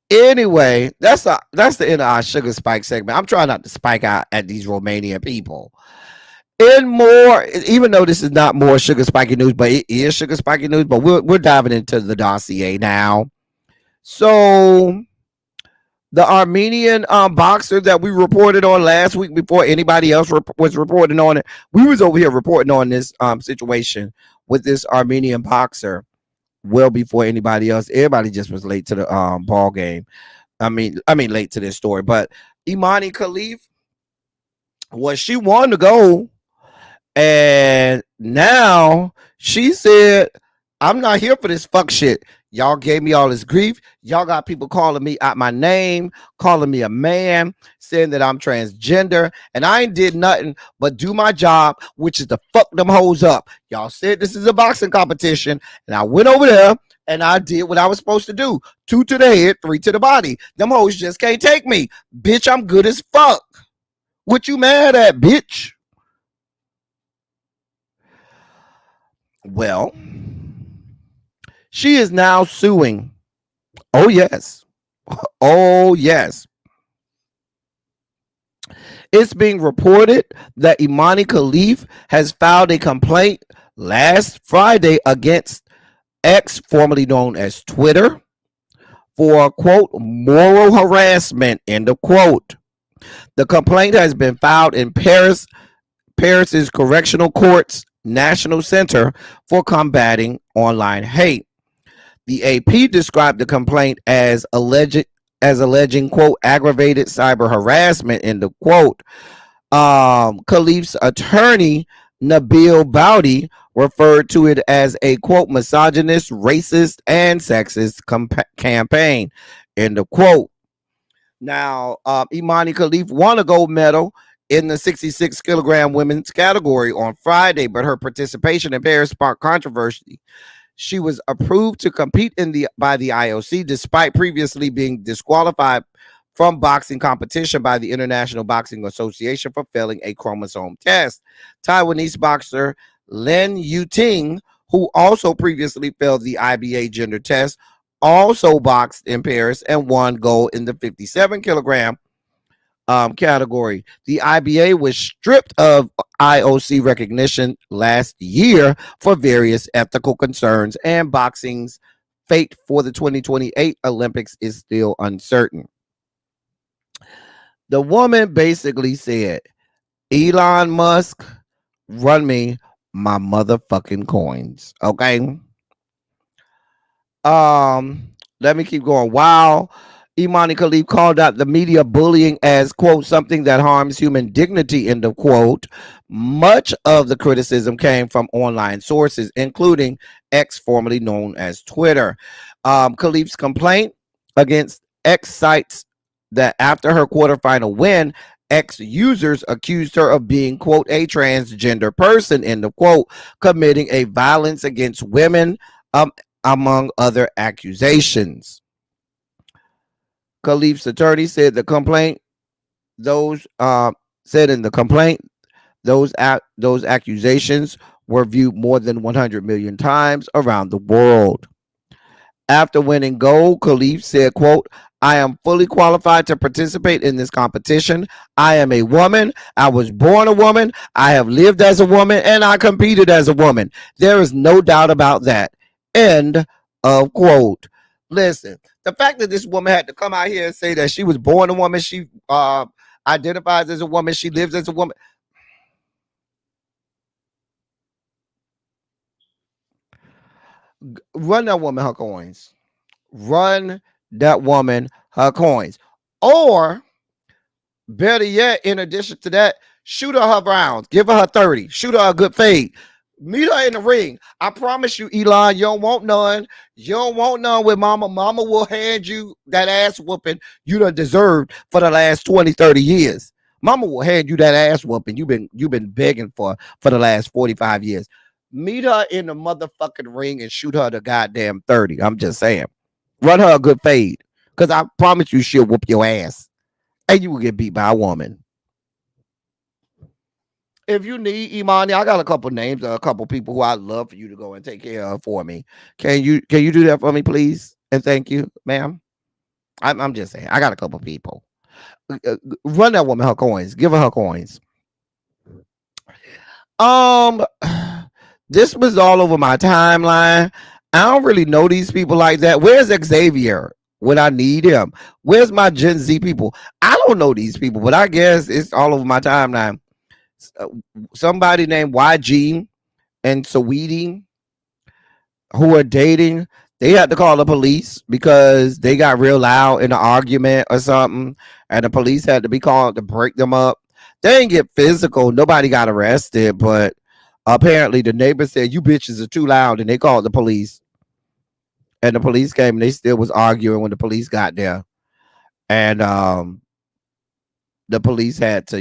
Anyway, that's the end of our Sugar Spike segment. I'm trying not to spike out at these Romanian people. And more, even though this is not more Sugar Spiky news, but it is Sugar Spiky news, but we're diving into the dossier now. So the Armenian boxer that we reported on last week before anybody else was reporting on it, we was over here reporting on this situation with this Armenian boxer well before anybody else. Everybody just was late to the ball game. I mean late to this story. But Imane Khelif, she wanted to go. And now she said, I'm not here for this fuck shit. Y'all gave me all this grief. Y'all got people calling me out my name, calling me a man, saying that I'm transgender. And I ain't did nothing but do my job, which is to fuck them hoes up. Y'all said this is a boxing competition. And I went over there and I did what I was supposed to do. 2 to the head, 3 to the body. Them hoes just can't take me. Bitch, I'm good as fuck. What you mad at, bitch? Well, she is now suing. Oh, yes. Oh, yes. It's being reported that Imane Khelif has filed a complaint last Friday against X, formerly known as Twitter, for, quote, moral harassment, end of quote. The complaint has been filed in Paris's Correctional Court's National Center for Combating Online Hate. The AP described the complaint as alleging, quote, aggravated cyber harassment, end of quote. Khelif's attorney, Nabil Boudy, referred to it as a, quote, misogynist, racist, and sexist campaign, end of quote. Now, Imane Khelif won a gold medal in the 66 kilogram women's category on Friday, but her participation in Paris sparked controversy. She was approved to compete by the IOC despite previously being disqualified from boxing competition by the International Boxing Association for failing a chromosome test. Taiwanese boxer Lin Yuting, who also previously failed the IBA gender test, also boxed in Paris and won gold in the 57 kilogram category. The IBA was stripped of IOC recognition last year for various ethical concerns, and boxing's fate for the 2028 Olympics is still uncertain. The woman basically said, Elon Musk, run me my motherfucking coins. Okay. Let me keep going. Wow. Imane Khelif called out the media bullying as, quote, something that harms human dignity, end of quote. Much of the criticism came from online sources, including X, formerly known as Twitter. Khelif's complaint against X cites that after her quarterfinal win, X users accused her of being, quote, a transgender person, end of quote, committing a violence against women, among other accusations. Khelif's attorney said the complaint, those accusations were viewed more than 100 million times around the world. After winning gold, Khelif said, quote, I am fully qualified to participate in this competition. I am a woman. I was born a woman. I have lived as a woman, and I competed as a woman. There is no doubt about that. End of quote. Listen, the fact that this woman had to come out here and say that she was born a woman, she identifies as a woman, she lives as a woman. Run that woman her coins. Run that woman her coins. Or better yet, in addition to that, shoot her rounds. Give her 30. Shoot her a good fade. Meet her in the ring. I promise you, Elon, you don't want none. You don't want none with mama. Mama will hand you that ass whooping you done deserved for the last 20, 30 years. Mama will hand you that ass whooping you've been begging for the last 45 years. Meet her in the motherfucking ring and shoot her the goddamn 30. I'm just saying. Run her a good fade. Because I promise you she'll whoop your ass. And you will get beat by a woman. If you need Imane, I got a couple names of a couple people who I'd love for you to go and take care of for me. Can you do that for me, please? And thank you, ma'am. I'm just saying, I got a couple people. Run that woman her coins. Give her coins. This was all over my timeline. I don't really know these people like that. Where's Xavier when I need him? Where's my Gen Z people? I don't know these people, but I guess it's all over my timeline. Somebody named YG and Saweetie who are dating, they had to call the police because they got real loud in an argument or something, and the police had to be called to break them up. They didn't get physical. Nobody got arrested, but apparently the neighbor said, you bitches are too loud, and they called the police. And the police came, and they still was arguing when the police got there. And the police had to,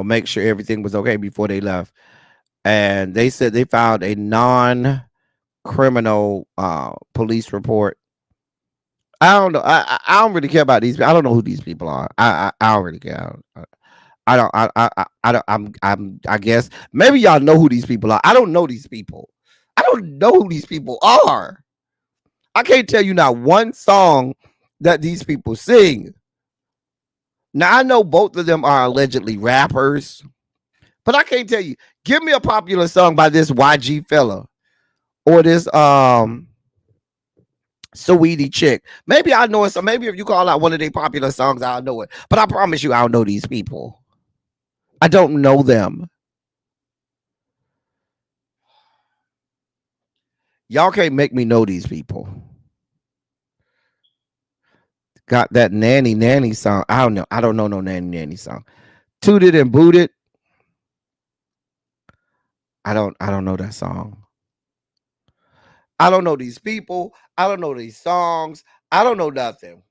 make sure everything was okay before they left. And they said they found a non-criminal police report I don't know. I don't really care about these. I don't know who these people are. I don't really care. I don't. I guess maybe y'all know who these people are. I don't know these people. I don't know who these people are. I can't tell you not one song that these people sing. Now I know both of them are allegedly rappers, but I can't tell you. Give me a popular song by this YG fella or this Sweetie chick. Maybe I know it. So maybe if you call out one of their popular songs, I'll know it. But I promise you, I don't know these people. I don't know them. Y'all can't make me know these people. Got that nanny song. I don't know. I don't know no nanny song. Tooted and Booted. I don't know that song. I don't know these people. I don't know these songs. I don't know nothing.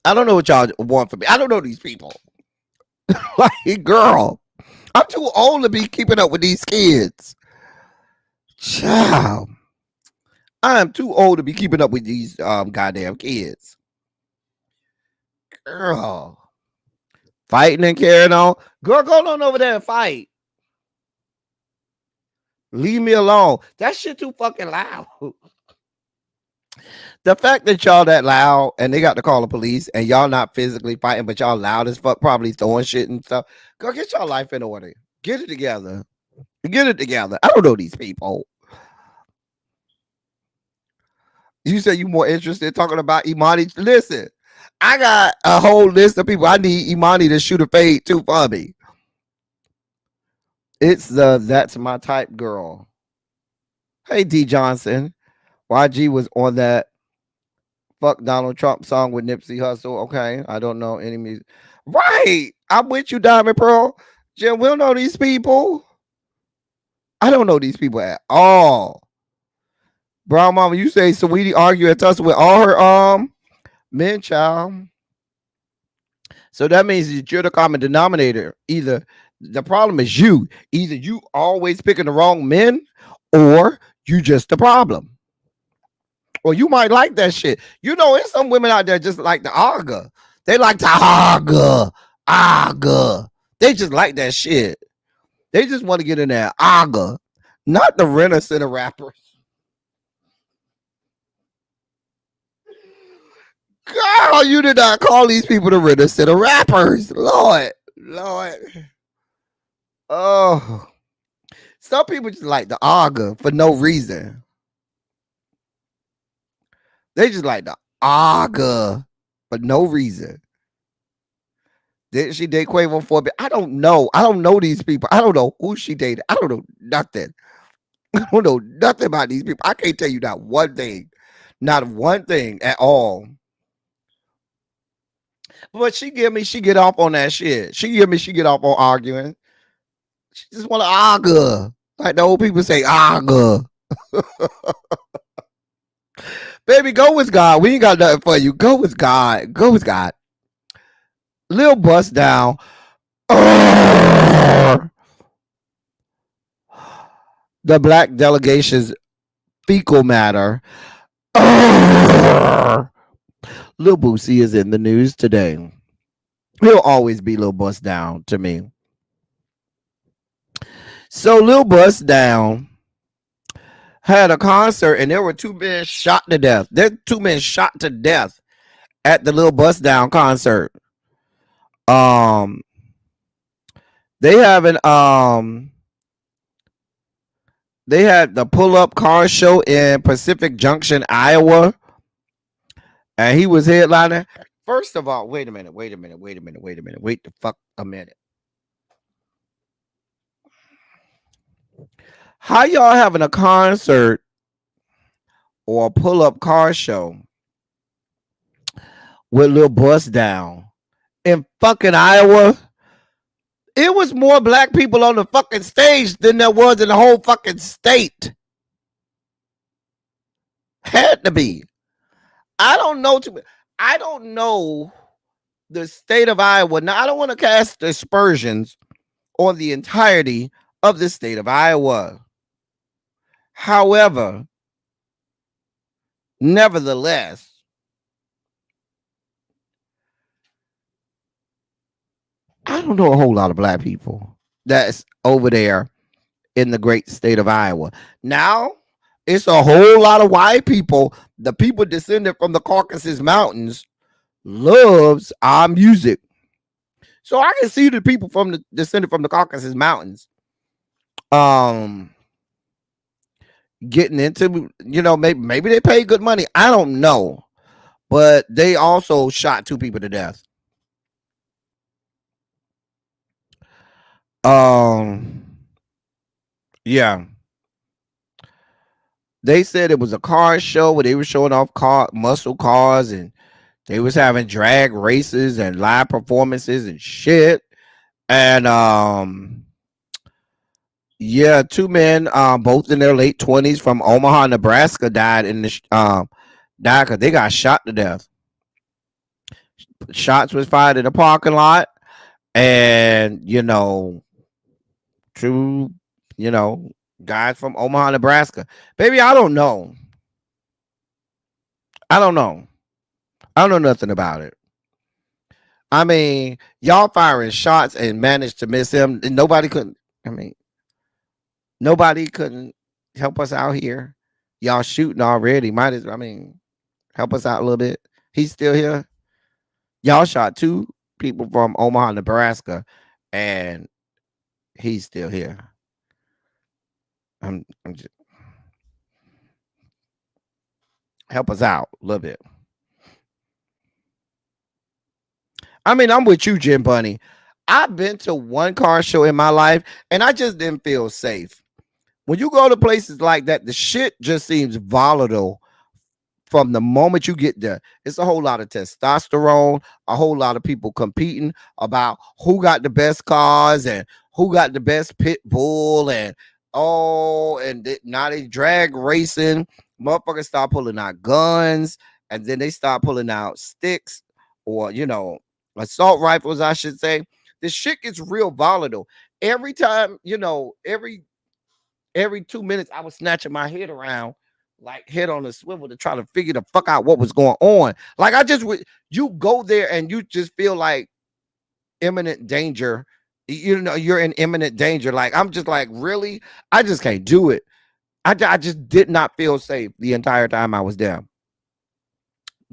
I don't know what y'all want from me. I don't know these people. Like, girl, I'm too old to be keeping up with these kids. Child, I am too old to be keeping up with these goddamn kids. Girl, fighting and carrying on. Girl, go on over there and fight. Leave me alone. That shit too fucking loud. The fact that y'all that loud and they got to call the police and y'all not physically fighting, but y'all loud as fuck, probably throwing shit and stuff. Go get y'all life in order. Get it together. Get it together. I don't know these people. You say you more interested in talking about Imane. Listen, I got a whole list of people. I need Imane to shoot a fade too for me. It's the That's My Type girl. Hey, D Johnson. YG was on that Fuck Donald Trump song with Nipsey Hussle. Okay, I don't know any music. Right. I'm with you, Diamond Pearl. Jim, we don't know these people. I don't know these people at all. Brown Mama, you say Sweetie argue and tussle with all her men, child. So that means that you're the common denominator. Either the problem is you. Either you always picking the wrong men, or you just the problem. Or you might like that shit. You know, there's some women out there just like the argue. They like to argue. They just like that shit. They just want to get in there, argue. Not the Rent-A-Center rappers. Girl, you did not call these people the Rent-A-Center rappers. Lord. Oh. Some people just like to argue for no reason. They just like to argue for no reason. Did she date Quavo for a bit? I don't know. I don't know these people. I don't know who she dated. I don't know nothing. I don't know nothing about these people. I can't tell you not one thing. Not one thing at all. But she get off on that shit. She get off on arguing. She just want to argue. Like the old people say, argue. Baby, go with God. We ain't got nothing for you. Go with God. Go with God. Lil Bust Down. The black delegation's fecal matter. Lil Boosie is in the news today. He'll always be Lil Bust Down to me. So Lil Bust Down had a concert and there were 2 men shot to death. There are 2 men shot to death at the Lil Bust Down concert. They had the pull-up car show in Pacific Junction, Iowa, and he was headlining. First of all, wait a minute. Wait the fuck a minute. How y'all having a concert or a pull-up car show with Lil Bust Down in fucking Iowa? It was more black people on the fucking stage than there was in the whole fucking state. Had to be. I don't know the state of Iowa. Now, I don't want to cast aspersions on the entirety of the state of Iowa. However, nevertheless, I don't know a whole lot of black people that's over there in the great state of Iowa. Now, it's a whole lot of white people. The people descended from the Caucasus Mountains loves our music. So I can see the people from the descended from the Caucasus Mountains getting into, maybe they pay good money. I don't know. But they also shot 2 people to death. Yeah. They said it was a car show where they were showing off muscle cars, and they was having drag races and live performances and shit. And yeah, 2 men, both in their late 20s from Omaha, Nebraska, died because they got shot to death. Shots was fired in the parking lot, and 2, guys from Omaha, Nebraska. Baby, I don't know. I don't know nothing about it. I mean, y'all firing shots and managed to miss him. And nobody couldn't help us out here. Y'all shooting already. Help us out a little bit. He's still here. Y'all shot 2 people from Omaha, Nebraska, and he's still here. I'm just help us out a little bit. I'm with you, Jim Bunny. I've been to 1 car show in my life, and I just didn't feel safe. When you go to places like that, the shit just seems volatile from the moment you get there. It's a whole lot of testosterone, a whole lot of people competing about who got the best cars and who got the best pit bull, and now they drag racing. Motherfuckers start pulling out guns, and then they start pulling out sticks or assault rifles, I should say. This shit gets real volatile. Every time, every 2 minutes, I was snatching my head around, like head on a swivel, to try to figure the fuck out what was going on. Like, you go there and you just feel like imminent danger. You're in imminent danger. Like, I'm just like, really? I just can't do it. I just did not feel safe the entire time I was there.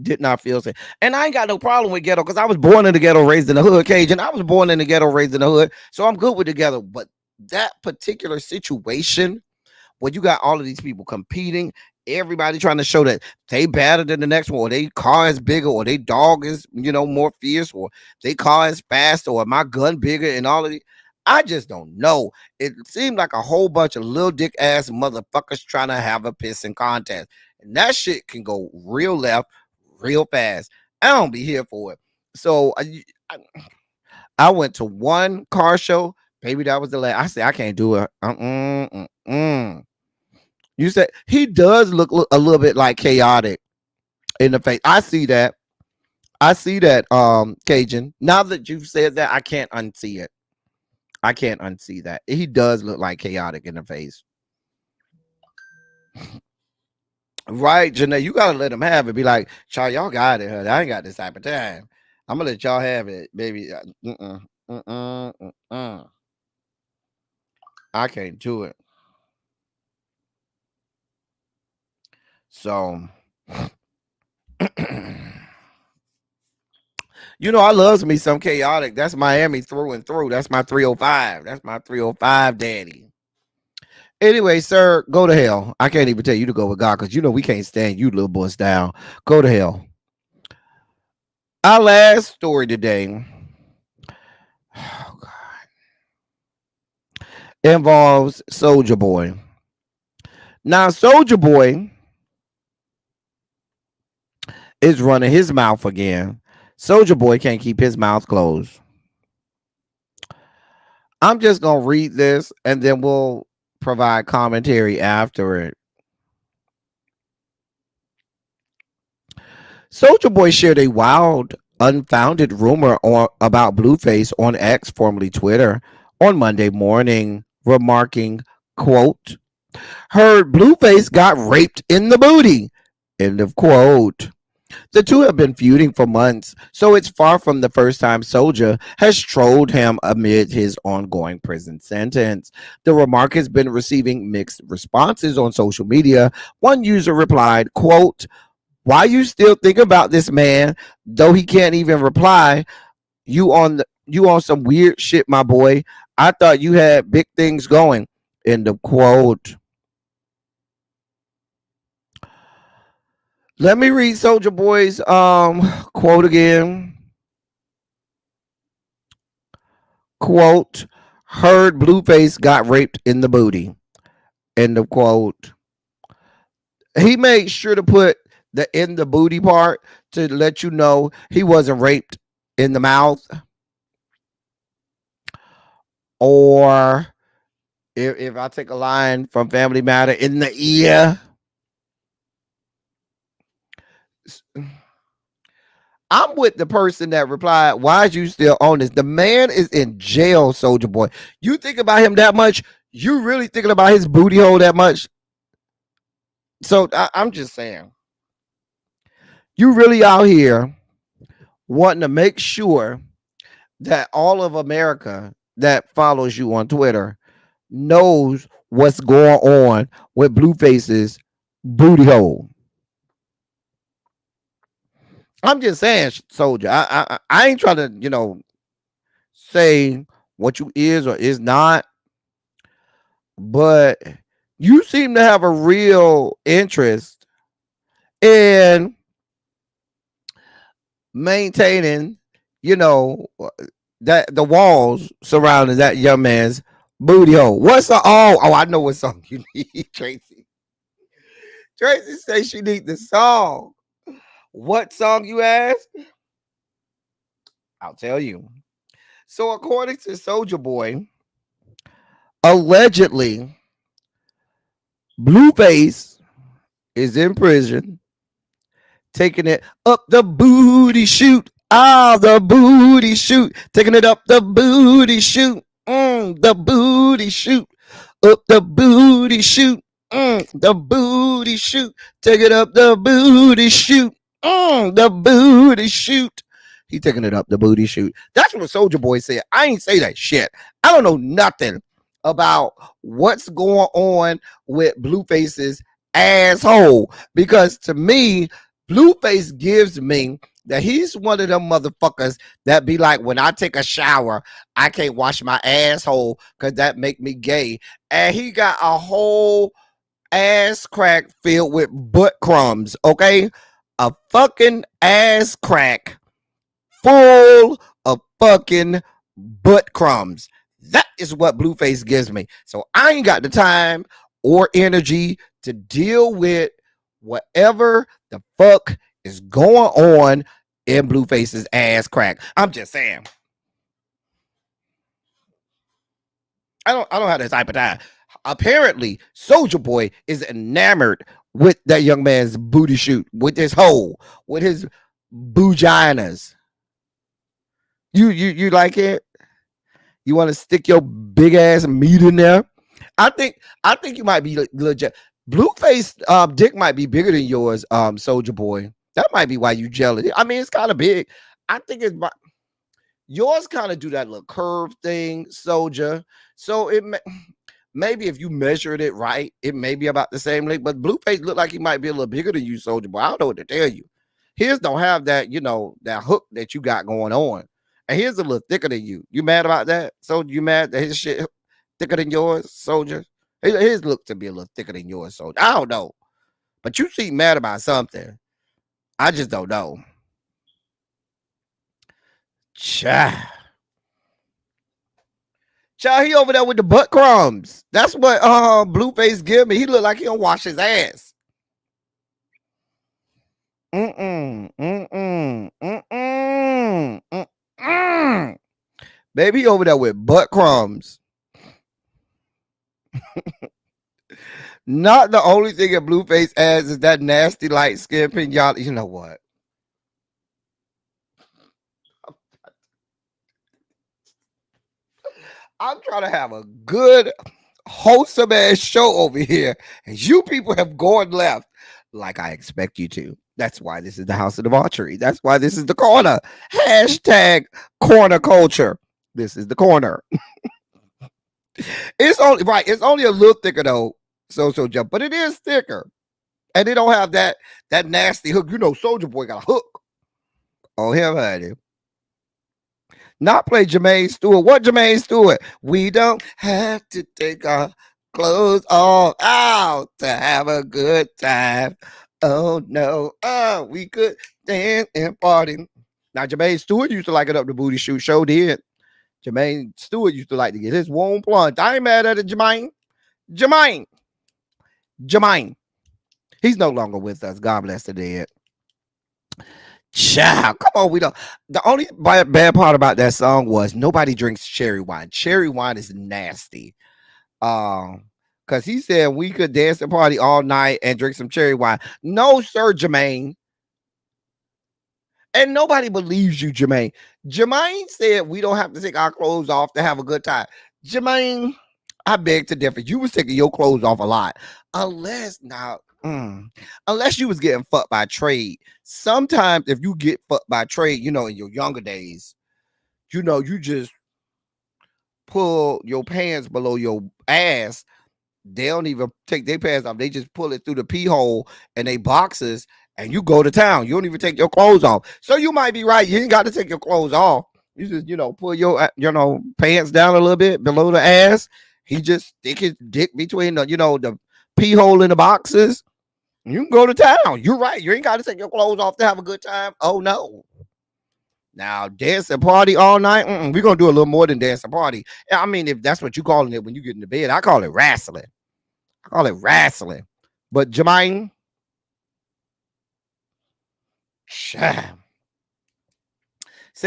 Did not feel safe. And I ain't got no problem with ghetto, because I was born in the ghetto, raised in the hood, Cajun. I was born in the ghetto, raised in the hood. So I'm good with the ghetto. But that particular situation where you got all of these people competing, everybody trying to show that they better than the next one, or they car is bigger, or they dog is, more fierce, or they car is faster, or my gun bigger, and all of these. I just don't know. It seemed like a whole bunch of little dick ass motherfuckers trying to have a pissing contest. And that shit can go real left real fast. I don't be here for it. So I went to 1 car show. Baby, that was the last. I said, I can't do it. You said he does look a little bit like chaotic in the face. I see that. Cajun. Now that you've said that, I can't unsee it. I can't unsee that. He does look like chaotic in the face. Right, Janae, you gotta let him have it. Be like, y'all got it, huh? I ain't got this type of time. I'm gonna let y'all have it, baby. I can't do it. So, I love me some chaotic. That's Miami through and through. That's my 305. That's my 305 daddy. Anyway, sir, go to hell. I can't even tell you to go with God, because we can't stand you little boys down. Go to hell. Our last story today, oh God, involves Soulja Boy. Now, Soulja Boy is running his mouth again. Soulja Boy can't keep his mouth closed. I'm just going to read this, and then we'll provide commentary after it. Soulja Boy shared a wild, unfounded rumor about Blueface on X, formerly Twitter, on Monday morning, remarking, quote, heard Blueface got raped in the booty, end of quote. The two have been feuding for months, so it's far from the first time Soulja has trolled him amid his ongoing prison sentence. The remark has been receiving mixed responses on social media. One user replied, quote, why you still think about this man, though he can't even reply? You on some weird shit, my boy. I thought you had big things going. End of quote. Let me read Soulja Boy's quote again. Quote, heard Blueface got raped in the booty. End of quote. He made sure to put the in the booty part to let you know he wasn't raped in the mouth. Or if I take a line from Family Matter, in the ear. I'm with the person that replied, why is you still on this? The man is in jail, Soulja Boy. You think about him that much? You really thinking about his booty hole that much? So I'm just saying, you really out here wanting to make sure that all of America that follows you on Twitter knows what's going on with Blueface's booty hole. I'm just saying, Soulja. I ain't trying to, say what you is or is not, but you seem to have a real interest in maintaining, that the walls surrounding that young man's booty hole. What's the oh, I know what song you need, Tracy. Tracy says she needs the song. What song you asked? I'll tell you. So according to Soulja Boy, allegedly, Blueface is in prison, taking it up the booty chute. Ah, the booty chute. Taking it up the booty chute. The booty chute. Up the booty chute. The booty chute. Take it up the booty chute. The booty chute. He taking it up the booty chute. That's what Soulja Boy said. I ain't say that shit. I don't know nothing about what's going on with Blueface's asshole, because to me, Blueface gives me that he's one of them motherfuckers that be like, when I take a shower, I can't wash my asshole because that make me gay. And he got a whole ass crack filled with butt crumbs, okay? A fucking ass crack full of fucking butt crumbs. That is what Blueface gives me. So I ain't got the time or energy to deal with whatever the fuck is going on in Blueface's ass crack. I'm just saying. I don't have that type of time. Apparently, Soulja Boy is enamored with that young man's booty shoot, with his hole, with his booginas. You like it? You want to stick your big ass meat in there? I think you might be legit. Blueface dick might be bigger than yours, Soulja Boy. That might be why you jealous. I mean, it's kind of big. I think it's yours kind of do that little curve thing, Soulja. So maybe if you measured it right, it may be about the same length. But Blueface look like he might be a little bigger than you, Soulja Boy. I don't know what to tell you. His don't have that, that hook that you got going on. And his a little thicker than you. You mad about that? So you mad that his shit thicker than yours, Soulja? His look to be a little thicker than yours, Soulja. I don't know. But you seem mad about something. I just don't know. Child, he over there with the butt crumbs. That's what Blueface give me. He look like he don't wash his ass. Baby, he over there with butt crumbs. Not the only thing that Blueface has is that nasty light skin pinata. You know what? I'm trying to have a good, wholesome ass show over here, and you people have gone left like I expect you to. That's why this is the house of debauchery. That's why this is the corner. Hashtag corner culture. This is the corner. It's only right. It's only a little thicker though. So jump, but it is thicker, and they don't have that nasty hook. You know, Soulja Boy got a hook. Oh him, honey. Not play Jermaine Stewart. What Jermaine Stewart? We don't have to take our clothes all out to have a good time. Oh no, we could dance and party. Now Jermaine Stewart used to like it up the booty shoot show. Did Jermaine Stewart used to like to get his warm plunge? I ain't mad at it, Jermaine. Jermaine. He's no longer with us. God bless the dead. Child, come on, we don't. The only bad part about that song was nobody drinks cherry wine. Cherry wine is nasty. Because he said we could dance and party all night and drink some cherry wine. No, sir, Jermaine. And nobody believes you, Jermaine. Jermaine said we don't have to take our clothes off to have a good time. Jermaine, I beg to differ. You was taking your clothes off a lot. Unless you was getting fucked by trade. Sometimes if you get fucked by trade, you know, in your younger days, you know, you just pull your pants below your ass. They don't even take their pants off. They just pull it through the pee hole and they boxes and you go to town. You don't even take your clothes off. So you might be right. You ain't got to take your clothes off. You just, you know, pull your, pants down a little bit below the ass. He just stick his dick between the, the pee hole in the boxes. You can go to town. You're right. You ain't got to take your clothes off to have a good time. Oh, no. Now, dance and party all night. We're going to do a little more than dance and party. I mean, if that's what you're calling it when you get into bed, I call it wrestling. But Jermaine, say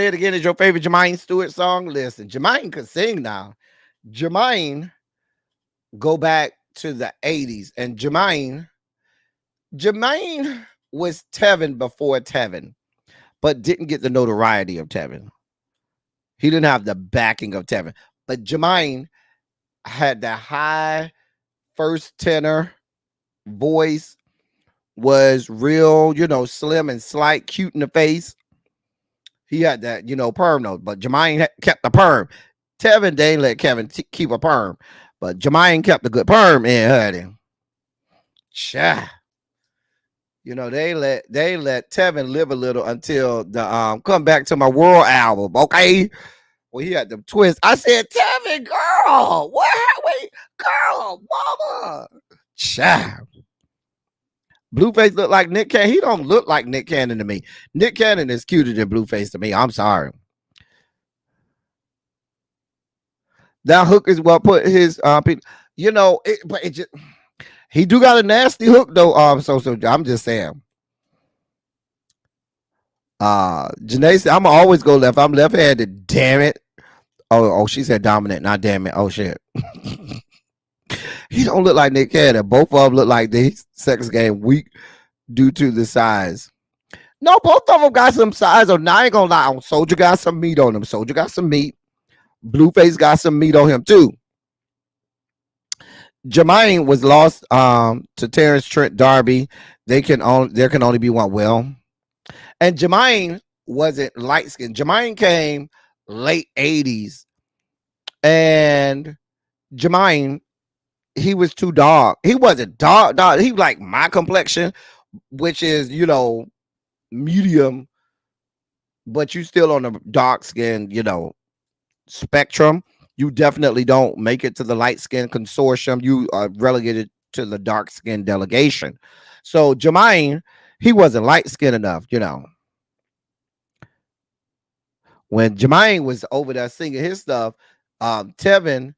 it again. Is your favorite Jermaine Stewart song? Listen, Jermaine could sing now. Jermaine, go back to the 80s. And Jermaine was Tevin before Tevin, but didn't get the notoriety of Tevin. He didn't have the backing of Tevin. But Jermaine had the high first tenor voice, was real, slim and slight, cute in the face. He had that, perm note, but Jermaine kept the perm. Tevin, they ain't let Kevin keep a perm, but Jermaine kept a good perm in, honey. Cha. They let Tevin live a little until the Come Back to My World album, okay? Well, he had the twist. I said, Tevin, girl, what? Wait, girl, mama. Cha. Blueface look like Nick Cannon. He don't look like Nick Cannon to me. Nick Cannon is cuter than Blueface to me. I'm sorry. That hook is what put his but it just, he do got a nasty hook though. So I'm just saying. Janae said, I'm gonna always go left. I'm left-handed. Damn it. Oh, she said dominant, not damn it. Oh shit. He don't look like Nick Cannon. Both of them look like they sex game weak due to the size. No, both of them got some size. Or I ain't gonna lie. Soulja got some meat on him. Soulja got some meat. Blueface got some meat on him too. Jermaine was lost to Terrence Trent D'Arby. There can only be one. Well, and Jermaine wasn't light skinned. Jermaine came late 80s, and Jermaine, he was too dark. He wasn't dark. He was like my complexion, which is medium, but you still on the dark skin spectrum. You definitely don't make it to the light skin consortium. You are relegated to the dark skin delegation. So Jermaine, he wasn't light skinned enough. When Jermaine was over there singing his stuff, Tevin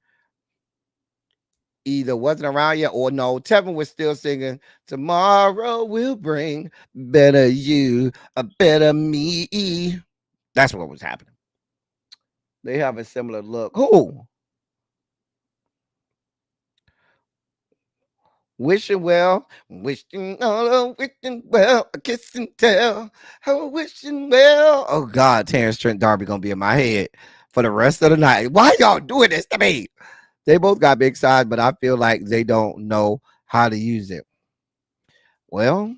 either wasn't around yet or no. Tevin was still singing, tomorrow will bring better you, a better me. That's what was happening. They have a similar look. Who? Wishing well, wishing well, a kiss and tell, how wishing well. Oh God, Terrence Trent D'Arby gonna be in my head. for the rest of the night. Why y'all doing this to me? They both got big size, but I feel like they don't know how to use it. Well,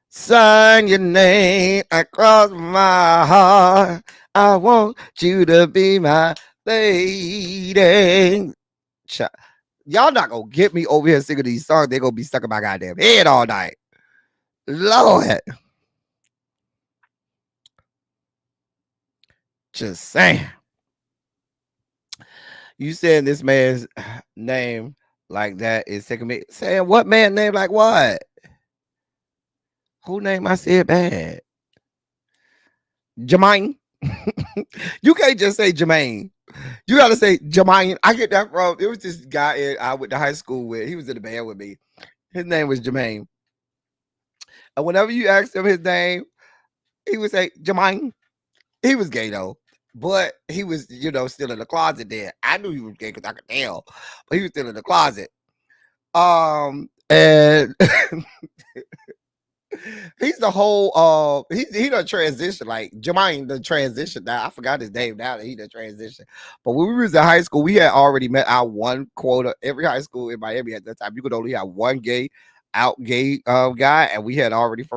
sign your name across my heart. I want you to be my lady. Y'all not gonna get me over here singing these songs. They're gonna be stuck in my goddamn head all night. Lord. Just saying. You saying this man's name like that is taking me. Saying what man name like what? Who name I said bad? Jermaine. You can't just say Jermaine. You gotta say Jermaine. I get that from. It was this guy I went to high school with. He was in the band with me. His name was Jermaine. And whenever you asked him his name, he would say Jermaine. He was gay though, but he was, still in the closet there. I knew he was gay because I could tell, but he was still in the closet. And he's the whole he done transition, like Jermaine the transition. Now I forgot his name now that he done transition. But when we was in high school, we had already met our one quota. Every high school in Miami at that time, you could only have one gay guy, and we had already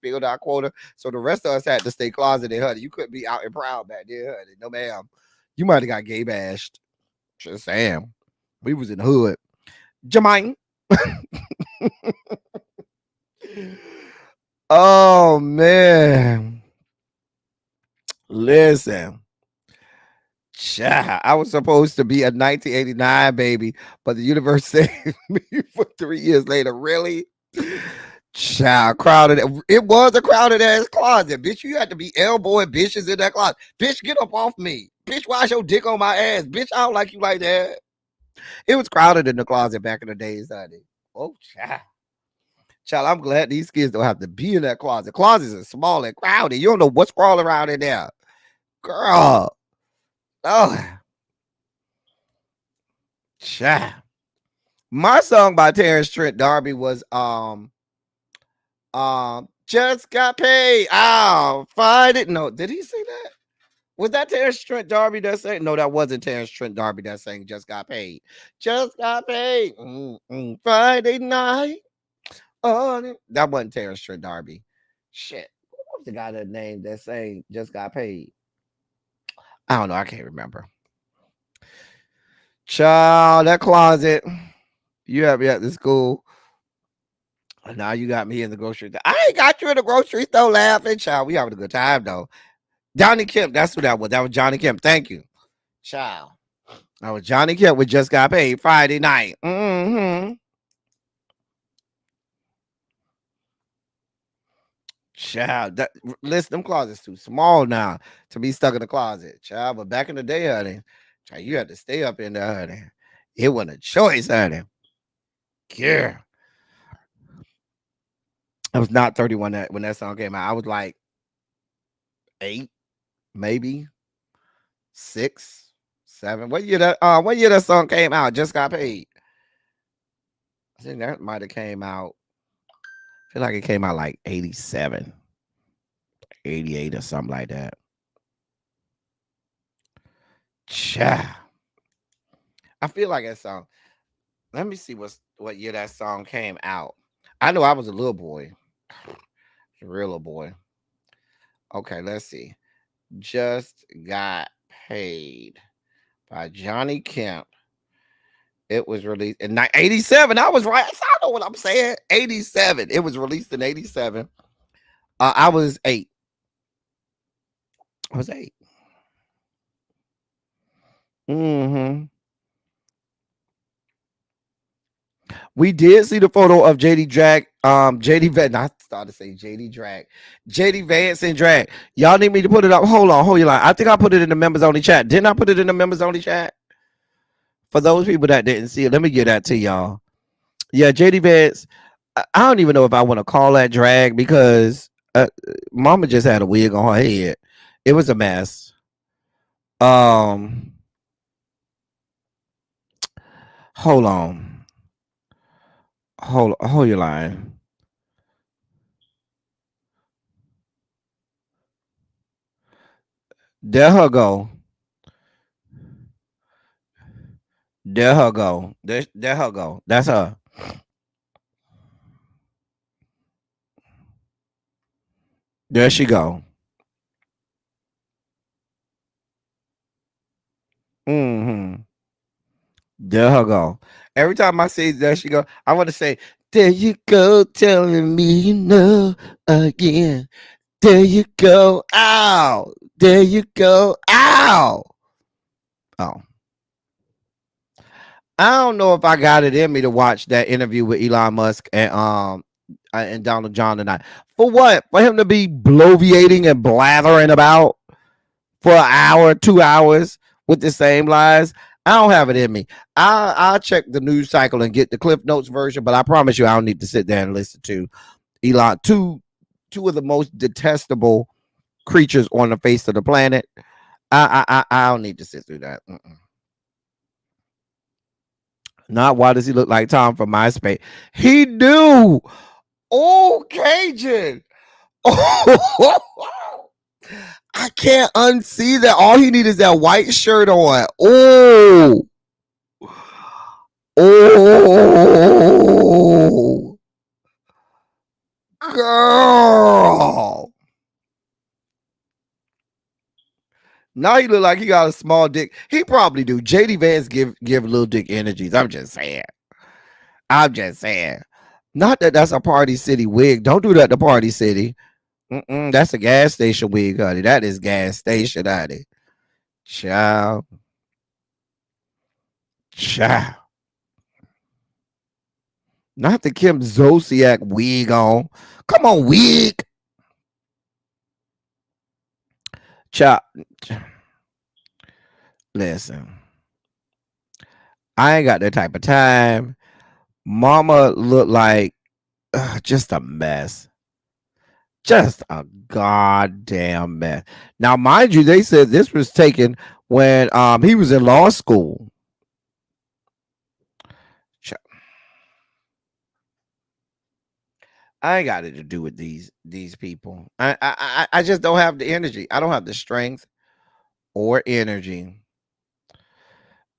filled our quota. So the rest of us had to stay closeted, honey. You couldn't be out and proud back there, honey. No ma'am. You might have got gay bashed. Just saying. We was in the hood. Jermaine. Oh man. Listen. I was supposed to be a 1989 baby, but the universe saved me for 3 years later. Really? Child, crowded. It was a crowded ass closet. Bitch, you had to be elbowing bitches in that closet. Bitch, get up off me. Bitch, wash your dick on my ass. Bitch, I don't like you like that. It was crowded in the closet back in the days, honey. Oh, child. Child, I'm glad these kids don't have to be in that closet. Closets are small and crowded. You don't know what's crawling around in there. Girl. Oh. Child. My song by Terrence Trent D'Arby was just got paid. Oh, find it. No, did he say that? Was that Terrence Trent D'Arby that sang? No, that wasn't Terrence Trent D'Arby that sang just got paid. Just got paid. Friday night. Oh, that wasn't Terrence Trent D'Arby. Shit. What was the guy that name that sang just got paid? I don't know. I can't remember. Child, that closet. You have me at the school. Now you got me in the grocery store. I ain't got you in the grocery store laughing, child. We having a good time though. Johnny Kemp, that's who that was. That was Johnny Kemp. Thank you, child. That was Johnny Kemp. We just got paid Friday night. Child, listen, them closets too small now to be stuck in the closet, child. But back in the day, honey, child, you had to stay up in there, honey. It wasn't a choice, honey. Yeah. I was not 31 when that song came out. I was like 8, maybe 6, 7. What year that song came out? Just got paid. I think that might have came out. I feel like it came out like 87, 88 or something like that. Cha. I feel like that song. Let me see what year that song came out. I know I was a little boy. A real little boy. Okay, let's see. Just got paid by Johnny Kemp. It was released in 87. I was right. I know what I'm saying. 87. It was released in 87. I was 8. I was 8. We did see the photo of JD Drag. JD Vance. I started to say JD Drag. JD Vance and Drag. Y'all need me to put it up. Hold your line. I think I put it in the members only chat. Didn't I put it in the members only chat? For those people that didn't see it, let me get that to y'all. Yeah, JD Vance. I don't even know if I want to call that drag because Mama just had a wig on her head. It was a mess. Hold on. Hold your line. There her go. There her go. There her go. That's her. There she go. Mm-hmm. There her go. Every time I say there she go, I want to say, there you go, telling me you know again. There you go. Ow. There you go. Ow. Oh. I don't know if I got it in me to watch that interview with Elon Musk and Donald John tonight. For what? For him to be bloviating and blathering about for an hour, 2 hours with the same lies. I don't have it in me. I'll check the news cycle and get the Cliff Notes version, but I promise you I don't need to sit there and listen to Elon. Two of the most detestable creatures on the face of the planet. I don't need to sit through that. Not why does he look like Tom from MySpace? He do. Oh, Cajun. Oh, I can't unsee that. All he needs is that white shirt on. Oh. Oh. Girl. Now he look like he got a small dick. He probably do. JD Vance give little dick energies. I'm just saying. Not that that's a Party City wig. Don't do that to Party City. That's a gas station wig, honey. That is gas station, honey. Child. Not the Kim Zolciak wig on. Come on, wig. Child. Listen. I ain't got that type of time. Mama looked like just a mess. Just a goddamn mess. Now, mind you, they said this was taken when he was in law school. I ain't got it to do with these people. I just don't have the energy. I don't have the strength or energy.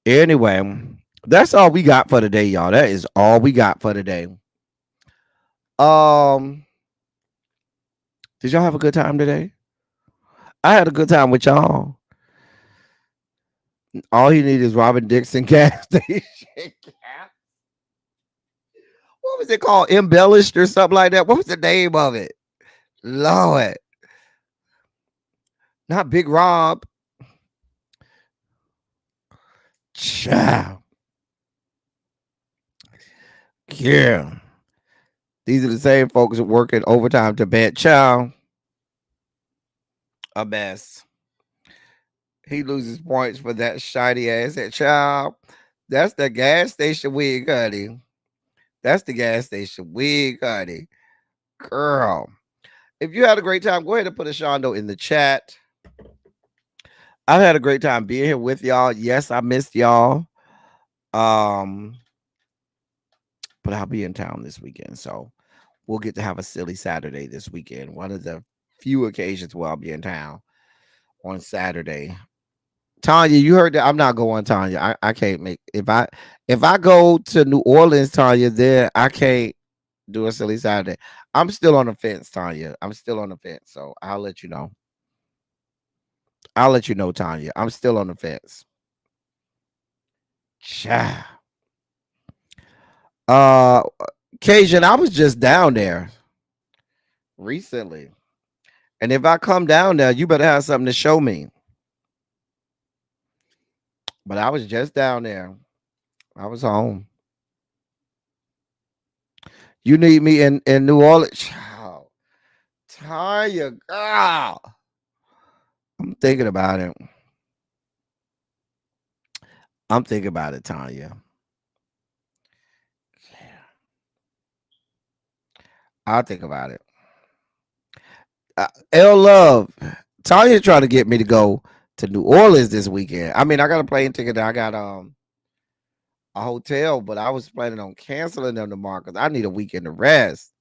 Anyway, that's all we got for today, y'all. That is all we got for today. Did y'all have a good time today? I had a good time with y'all. All he needs is Robin Dixon gas station. What was it called? Embellished or something like that? What was the name of it? Lord. Not Big Rob. Child. Yeah. These are the same folks that working overtime to bed. Child. A mess. He loses points for that shiny ass. That child. That's the gas station wig, honey. That's the gas station wig, honey. Girl. If you had a great time, go ahead and put a Shondo in the chat. I've had a great time being here with y'all. Yes, I missed y'all. But I'll be in town this weekend, so we'll get to have a silly Saturday this weekend. One of the few occasions where I'll be in town on Saturday. Tanya, you heard that? I'm not going, Tanya. I can't make if I go to New Orleans, Tanya, then I can't do a silly Saturday. I'm still on the fence, Tanya. I'm still on the fence, so I'll let you know. Tanya. I'm still on the fence. Cha. Cajun, I was just down there recently. And if I come down there, you better have something to show me. But I was just down there. I was home. You need me in New Orleans. Oh, Tanya, girl. I'm thinking about it. Tanya. I'll think about it. L Love. Tanya trying to get me to go to New Orleans this weekend. I mean, I got a plane ticket. I got a hotel, but I was planning on canceling them tomorrow because I need a weekend to rest.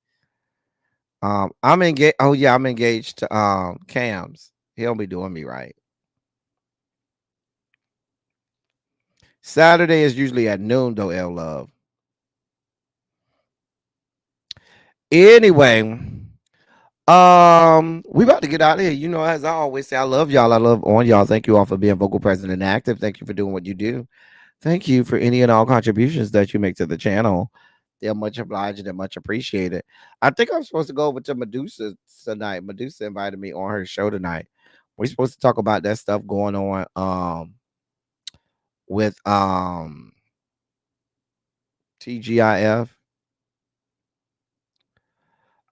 I'm engaged. Oh yeah, I'm engaged to Cam's. He don't be doing me right. Saturday is usually at noon though, L Love. Anyway, we about to get out of here. You know, as I always say, I love y'all. I love on y'all. Thank you all for being vocal, present, and active. Thank you for doing what you do. Thank you for any and all contributions that you make to the channel. They're much obliged and much appreciated. I think I'm supposed to go over to Medusa tonight. Medusa invited me on her show tonight. We're supposed to talk about that stuff going on with TGIF.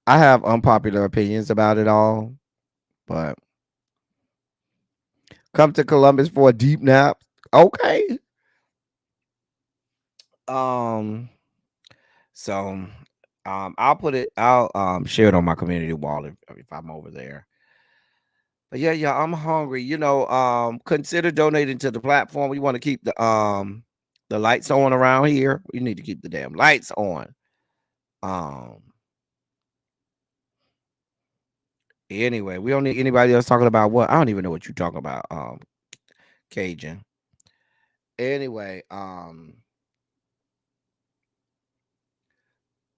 I have unpopular opinions about it all, but come to Columbus for a deep nap. Okay. Um so I'll share it on my community wall if I'm over there. But yeah, I'm hungry. You know, consider donating to the platform. We want to keep the lights on around here. We need to keep the damn lights on. Um anyway, we don't need anybody else talking about what I don't even know what you're talking about, Cajun. Anyway,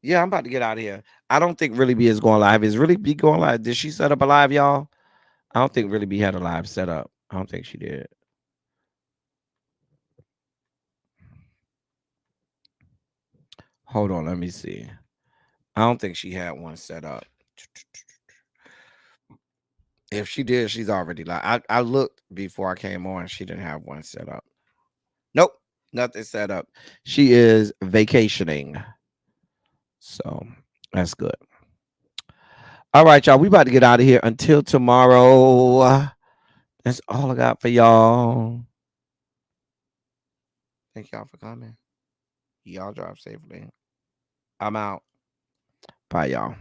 yeah, I'm about to get out of here. I don't think Really B is going live. Is Really B going live? Did she set up a live, y'all? I don't think Really B had a live set up. I don't think she did. Hold on, let me see. I don't think she had one set up. If she did, she's already live. I looked before I came on. She didn't have one set up. Nope, nothing set up. She is vacationing. So that's good. All right, y'all. We about to get out of here until tomorrow. That's all I got for y'all. Thank y'all for coming. Y'all drive safely. I'm out. Bye, y'all.